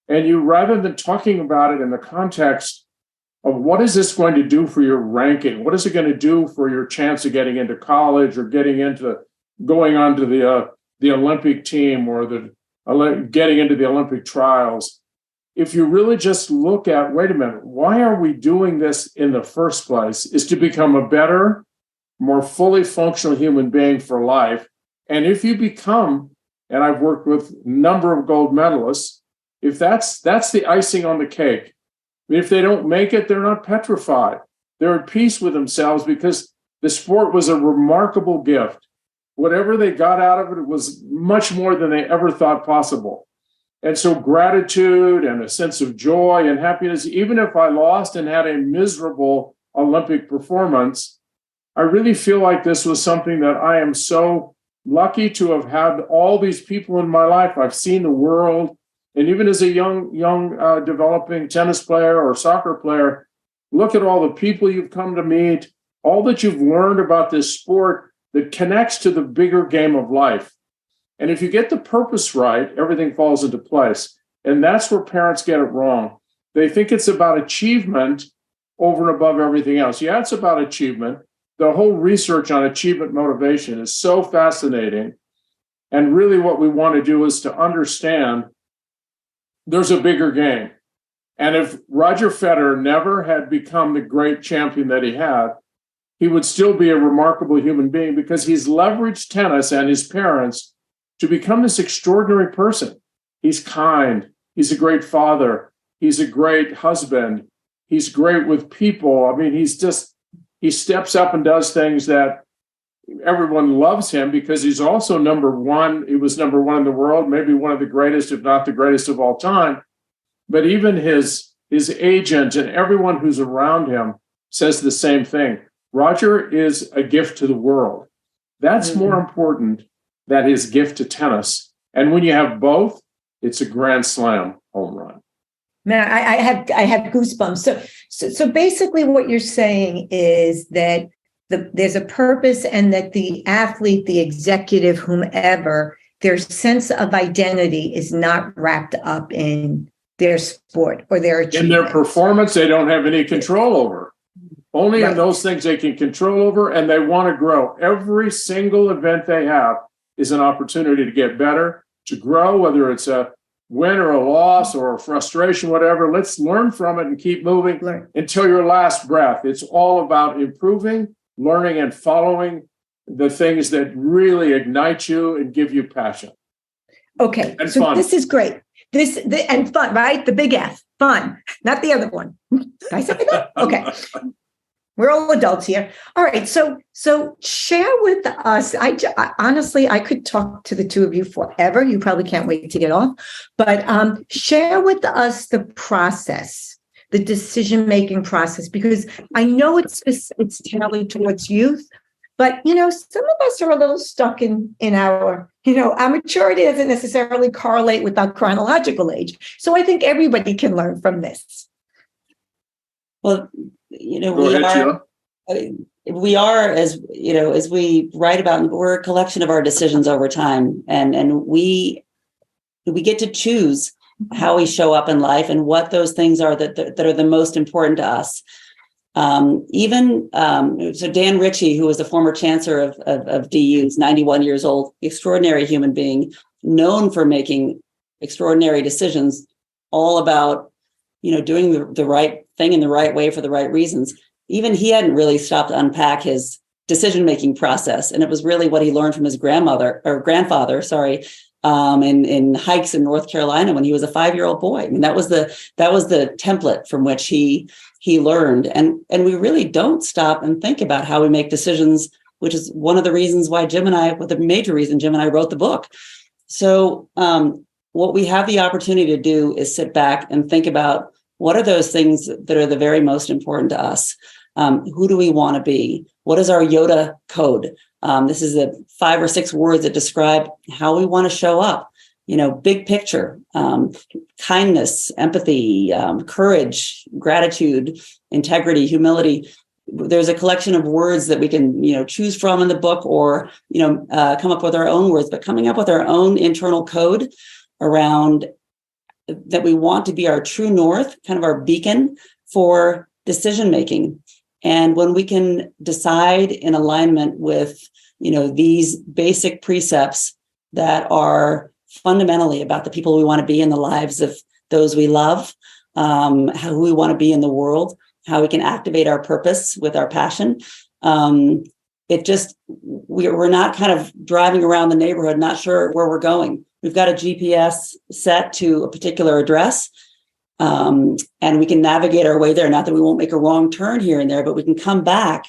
And you, rather than talking about it in the context of what is this going to do for your ranking, what is it going to do for your chance of getting into college or going on to the Olympic team or the getting into the Olympic trials, if you really just look at, wait a minute, why are we doing this in the first place, is to become a better, more fully functional human being for life. And if you become, and I've worked with a number of gold medalists, if that's the icing on the cake. If they don't make it, they're not petrified. They're at peace with themselves because the sport was a remarkable gift. Whatever they got out of it was much more than they ever thought possible. And so gratitude and a sense of joy and happiness, even if I lost and had a miserable Olympic performance, I really feel like this was something that I am so lucky to have had all these people in my life. I've seen the world. And even as a young developing tennis player or soccer player, look at all the people you've come to meet, all that you've learned about this sport that connects to the bigger game of life. And if you get the purpose right, everything falls into place. And that's where parents get it wrong. They think it's about achievement over and above everything else. Yeah, it's about achievement. The whole research on achievement motivation is so fascinating. And really what we want to do is to understand there's a bigger game. And if Roger Federer never had become the great champion that he had, he would still be a remarkable human being because he's leveraged tennis and his parents to become this extraordinary person. He's kind. He's a great father. He's a great husband. He's great with people. I mean, he steps up and does things that everyone loves him because he's also number one. He was number one in the world, maybe one of the greatest, if not the greatest of all time. But even his agent and everyone who's around him says the same thing. Roger is a gift to the world. That's more important than his gift to tennis. And when you have both, it's a grand slam home run. Man, I have goosebumps. So basically what you're saying is that there's a purpose and that the athlete, the executive, whomever, their sense of identity is not wrapped up in their sport or their achievement. In their performance, they don't have any control over. Only in those things they can control over, and they want to grow. Every single event they have is an opportunity to get better, to grow, whether it's a win or a loss or a frustration, whatever. Let's learn from it and keep moving until your last breath. It's all about improving, learning, and following the things that really ignite you and give you passion. Okay, and so fun. This is great. And fun, right? The big F, fun, not the other one. Did I say that? Okay. We're all adults here. All right. So share with us. I honestly, I could talk to the two of you forever. You probably can't wait to get off. But share with us the process, the decision-making process, because I know it's tailored towards youth. But, some of us are a little stuck in our maturity doesn't necessarily correlate with our chronological age. So I think everybody can learn from this. Well, we are, as we write about, we're a collection of our decisions over time, and we get to choose how we show up in life and what those things are that are the most important to us. So Dan Ritchie, who was the former chancellor of DU, is 91 years old, extraordinary human being, known for making extraordinary decisions, all about doing the right thing in the right way for the right reasons. Even he hadn't really stopped to unpack his decision-making process. And it was really what he learned from his grandfather, in hikes in North Carolina when he was a 5-year-old boy. I mean, that was the template from which he learned. And we really don't stop and think about how we make decisions, which is one of the reasons why the major reason Jim and I wrote the book. So what we have the opportunity to do is sit back and think about what are those things that are the very most important to us? Who do we want to be? What is our Yoda code? This is the 5 or 6 words that describe how we want to show up. Big picture, kindness, empathy, courage, gratitude, integrity, humility. There's a collection of words that we can, choose from in the book or, come up with our own words, but coming up with our own internal code around that we want to be our true north, kind of our beacon for decision making. And when we can decide in alignment with, these basic precepts that are fundamentally about the people we want to be in the lives of those we love, how we want to be in the world, how we can activate our purpose with our passion. We're not kind of driving around the neighborhood, not sure where we're going. We've got a GPS set to a particular address, and we can navigate our way there. Not that we won't make a wrong turn here and there, but we can come back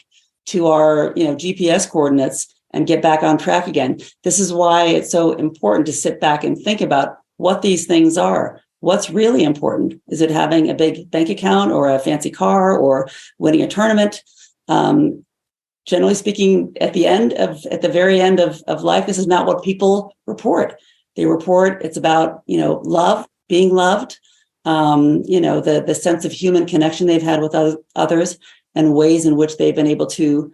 to our, GPS coordinates and get back on track again. This is why it's so important to sit back and think about what these things are. What's really important? Is it having a big bank account or a fancy car or winning a tournament? Generally speaking, at the very end of life, this is not what people report. They report it's about, love, being loved, the sense of human connection they've had with others and ways in which they've been able to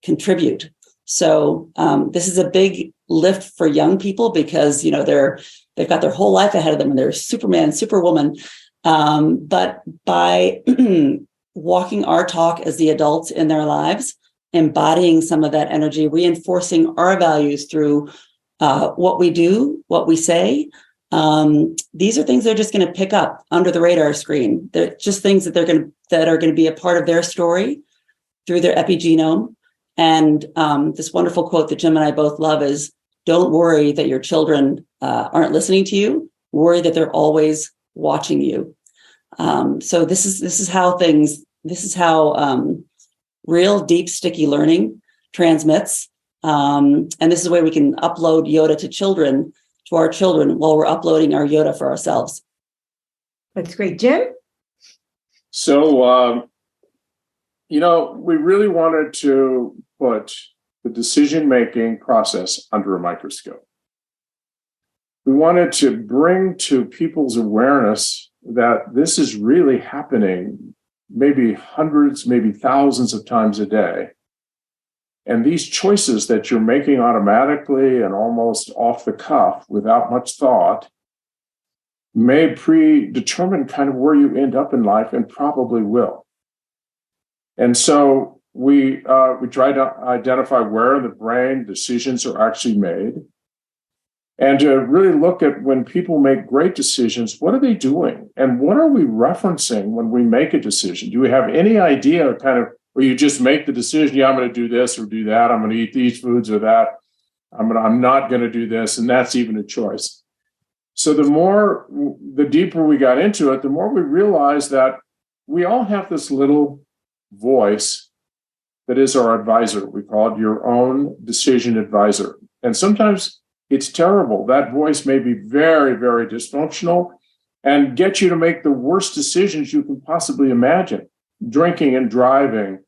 contribute. So this is a big lift for young people because, they've got their whole life ahead of them and they're Superman, Superwoman. But by walking our talk as the adults in their lives, embodying some of that energy, reinforcing our values through what we do, what we say. These are things they're just going to pick up under the radar screen. They're just things that are going to be a part of their story through their epigenome. And this wonderful quote that Jim and I both love is, "Don't worry that your children aren't listening to you. Worry that they're always watching you." So this is how real deep, sticky learning transmits. And this is where we can upload Yoda to our children while we're uploading our Yoda for ourselves. That's great. Jim? So, we really wanted to put the decision-making process under a microscope. We wanted to bring to people's awareness that this is really happening maybe hundreds, maybe thousands of times a day. And these choices that you're making automatically and almost off the cuff without much thought may predetermine kind of where you end up in life and probably will. And so we try to identify where in the brain decisions are actually made and to really look at when people make great decisions, what are they doing? And what are we referencing when we make a decision? Do we have any idea kind of where you just make the decision, yeah, I'm going to do this or do that. I'm going to eat these foods or that. I'm not going to do this. And that's even a choice. So the deeper we got into it, the more we realized that we all have this little voice that is our advisor. We call it your own decision advisor. And sometimes it's terrible. That voice may be very, very dysfunctional and get you to make the worst decisions you can possibly imagine. Drinking and driving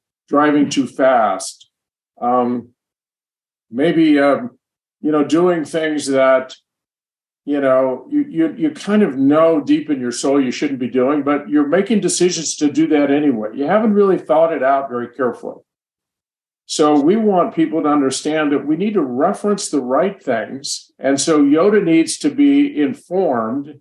too fast, maybe, doing things that, you kind of know deep in your soul you shouldn't be doing, but you're making decisions to do that anyway. You haven't really thought it out very carefully. So we want people to understand that we need to reference the right things. And so Yoda needs to be informed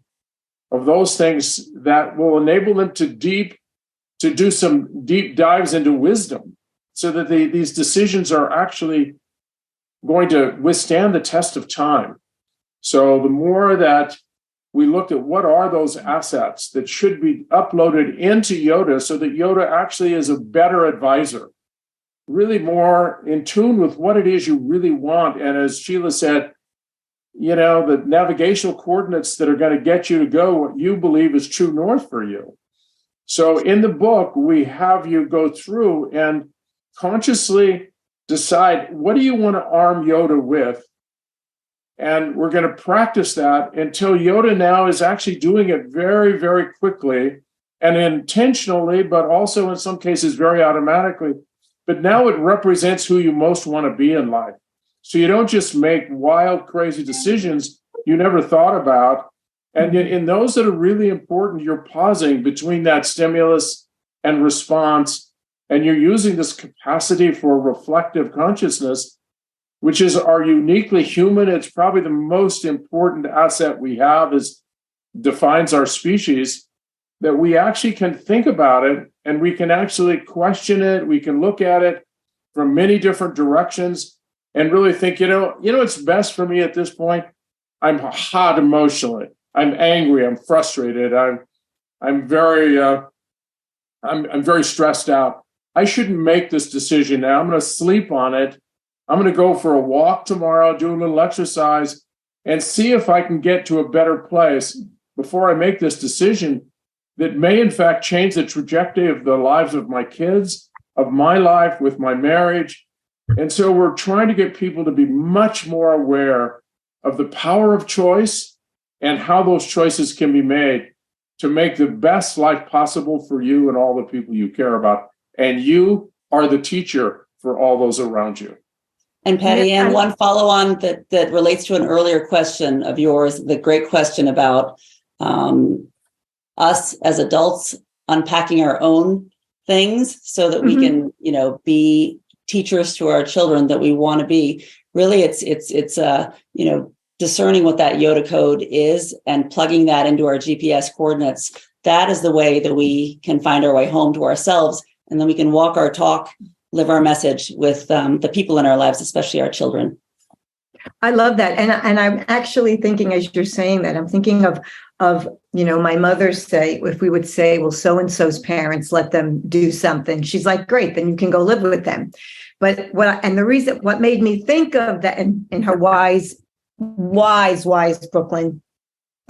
of those things that will enable them to do some deep dives into wisdom so that these decisions are actually going to withstand the test of time. So the more that we looked at what are those assets that should be uploaded into Yoda so that Yoda actually is a better advisor, really more in tune with what it is you really want. And as Sheila said, the navigational coordinates that are going to get you to go what you believe is true north for you. So in the book, we have you go through and consciously decide, what do you want to arm Yoda with? And we're going to practice that until Yoda now is actually doing it very, very quickly and intentionally, but also in some cases very automatically. But now it represents who you most want to be in life. So you don't just make wild, crazy decisions you never thought about. And in those that are really important, you're pausing between that stimulus and response, and you're using this capacity for reflective consciousness, which is our uniquely human. It's probably the most important asset we have, defines our species, that we actually can think about it and we can actually question it. We can look at it from many different directions and really think, it's best for me at this point I'm hot emotionally. I'm angry. I'm frustrated. I'm very I'm very stressed out. I shouldn't make this decision now. I'm going to sleep on it. I'm going to go for a walk tomorrow, do a little exercise, and see if I can get to a better place before I make this decision that may, in fact, change the trajectory of the lives of my kids, of my life, with my marriage. And so we're trying to get people to be much more aware of the power of choice and how those choices can be made to make the best life possible for you and all the people you care about. And you are the teacher for all those around you. And Patty Ann, one follow-on that relates to an earlier question of yours, the great question about us as adults unpacking our own things so that we can, be teachers to our children that we want to be. Really, it's discerning what that Yoda code is and plugging that into our GPS coordinates. That is the way that we can find our way home to ourselves. And then we can walk our talk, live our message with the people in our lives, especially our children. I love that. And I'm actually thinking, as you're saying that, I'm thinking of my mother say, if we would say, well, so-and-so's parents, let them do something. She's like, great, then you can go live with them. But what made me think of that in her wise Brooklyn,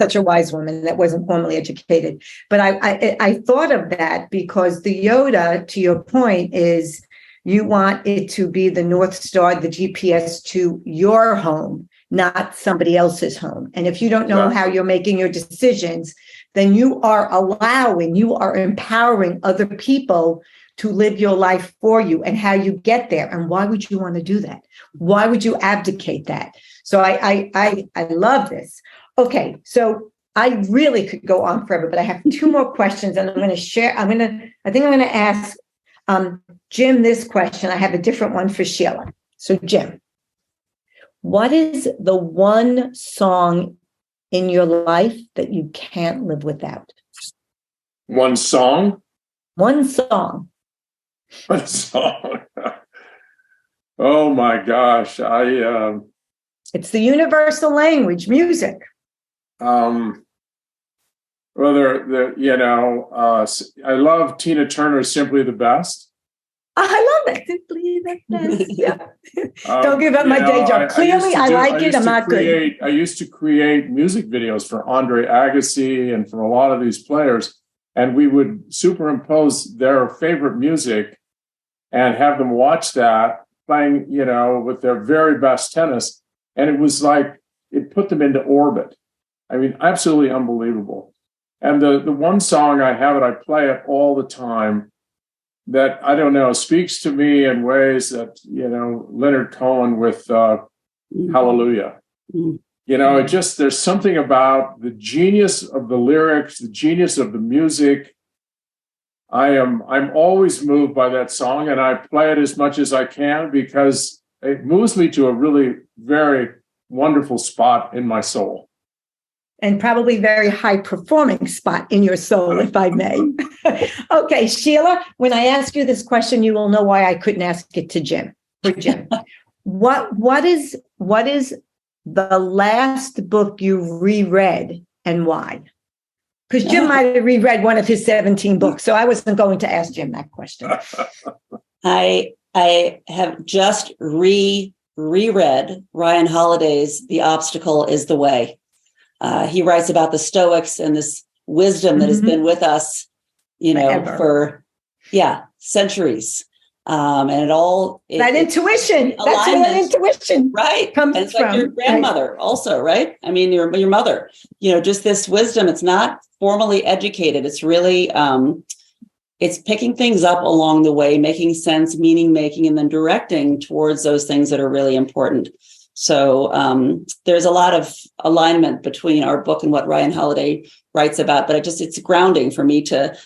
such a wise woman that wasn't formally educated. But I thought of that because the Yoda, to your point, is you want it to be the North Star, the GPS to your home, not somebody else's home. And if you don't know how you're making your decisions, then you are empowering other people to live your life for you and how you get there. And why would you want to do that? Why would you abdicate that? So I love this. Okay, so I really could go on forever, but I have two more questions, and I'm going to share. I think I'm going to ask Jim this question. I have a different one for Sheila. So Jim, what is the one song in your life that you can't live without? One song? One song. One song. Oh my gosh. It's the universal language, music. Well, I love Tina Turner's "Simply the Best." I love that. Simply the best. Yeah. Don't give up my day job. Clearly, I like it. I'm not good. I used to create music videos for Andre Agassi and for a lot of these players, and we would superimpose their favorite music and have them watch that playing, with their very best tennis. And it was like, it put them into orbit. I mean, absolutely unbelievable. And the one song I play it all the time that, I don't know, speaks to me in ways that, Leonard Cohen with Hallelujah. There's something about the genius of the lyrics, the genius of the music. I'm always moved by that song, and I play it as much as I can because it moves me to a really very wonderful spot in my soul. And probably very high performing spot in your soul, if I may. Okay, Sheila, when I ask you this question, you will know why I couldn't ask it to Jim. For Jim, what is the last book you reread and why? Because Jim might have reread one of his 17 books, so I wasn't going to ask Jim that question. I have just reread Ryan Holiday's "The Obstacle is the Way." He writes about the Stoics and this wisdom that has been with us, for centuries. And that intuition. That's where that intuition comes and it's from. Like your grandmother also, right? I mean, your mother, just this wisdom. It's not formally educated. It's really, it's picking things up along the way, making sense, meaning making, and then directing towards those things that are really important. So there's a lot of alignment between our book and what Ryan Holiday writes about, but it's grounding for me to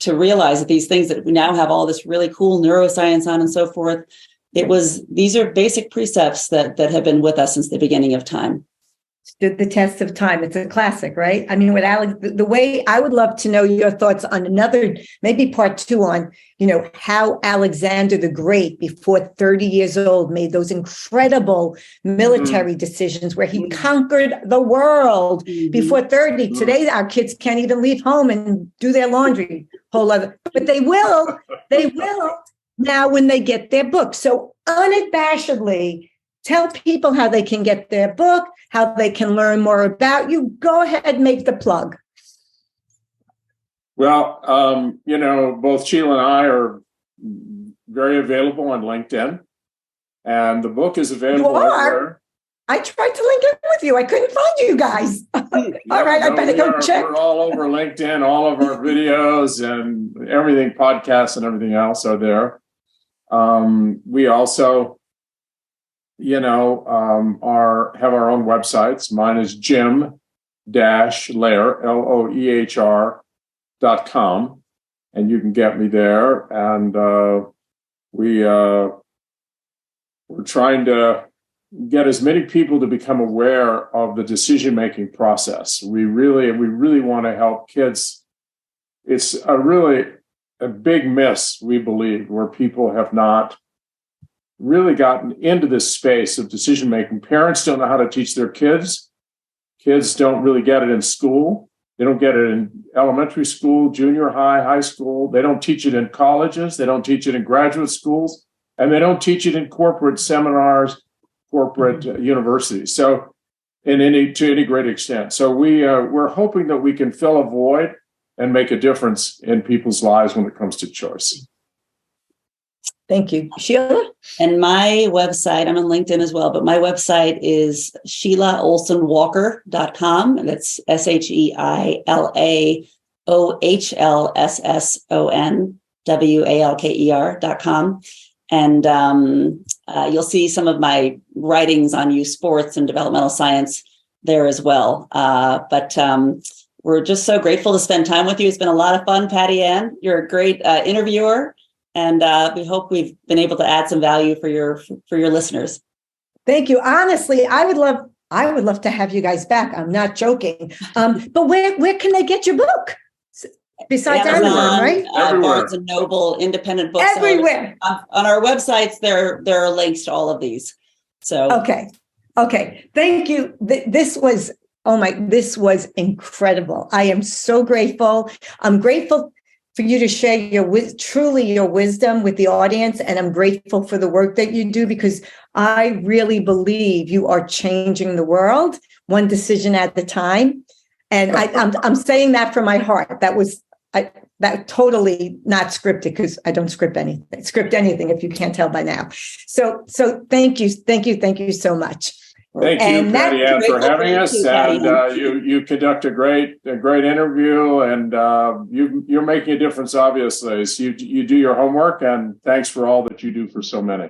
realize that these things that we now have all this really cool neuroscience on and so forth, these are basic precepts that have been with us since the beginning of time. Stood the test of time. It's a classic, right? I mean, with Alex, the way I would love to know your thoughts on another, maybe part two on, how Alexander the Great, before 30 years old, made those incredible military decisions where he conquered the world before 30. Today, our kids can't even leave home and do their laundry, but they will now when they get their book. So unabashedly, tell people how they can get their book, how they can learn more about you. Go ahead, make the plug. Well, both Sheila and I are very available on LinkedIn, and the book is available everywhere. I tried to link in with you. I couldn't find you guys. All right, I better go check. We're all over LinkedIn. All of our videos and everything, podcasts and everything else are there. We also have our own websites. Mine is Jim-Loehr, Loehr.com, and you can get me there. And we're trying to get as many people to become aware of the decision-making process. We really want to help kids. It's a big miss, we believe, where people have not really gotten into this space of decision making. Parents don't know how to teach their kids. Kids don't really get it in school. They don't get it in elementary school, junior high, high school. They don't teach it in colleges. They don't teach it in graduate schools, and they don't teach it in corporate seminars, corporate universities. So, to any great extent. So we're hoping that we can fill a void and make a difference in people's lives when it comes to choice. Thank you. Sheila? And my website, I'm on LinkedIn as well, but my website is SheilaOhlssonWalker.com. And that's SheilaOhlssonWalker.com. And you'll see some of my writings on youth sports and developmental science there as well. But we're just so grateful to spend time with you. It's been a lot of fun, Patty Ann. You're a great interviewer. And we hope we've been able to add some value for your listeners. Thank you. Honestly, I would love to have you guys back. I'm not joking. But where can they get your book? Besides Amazon, right? Barnes and Noble, independent booksellers. Everywhere. On our websites, there are links to all of these. So okay. Thank you. This was incredible. I am so grateful. I'm grateful for you to share your wisdom with the audience. And I'm grateful for the work that you do, because I really believe you are changing the world one decision at a time. And I'm saying that from my heart. That totally not scripted, because I don't script anything if you can't tell by now. So thank you so much. Thank you, Patty Ann, for having us. And you conduct a great interview, and you're making a difference, obviously. So you do your homework, and thanks for all that you do for so many.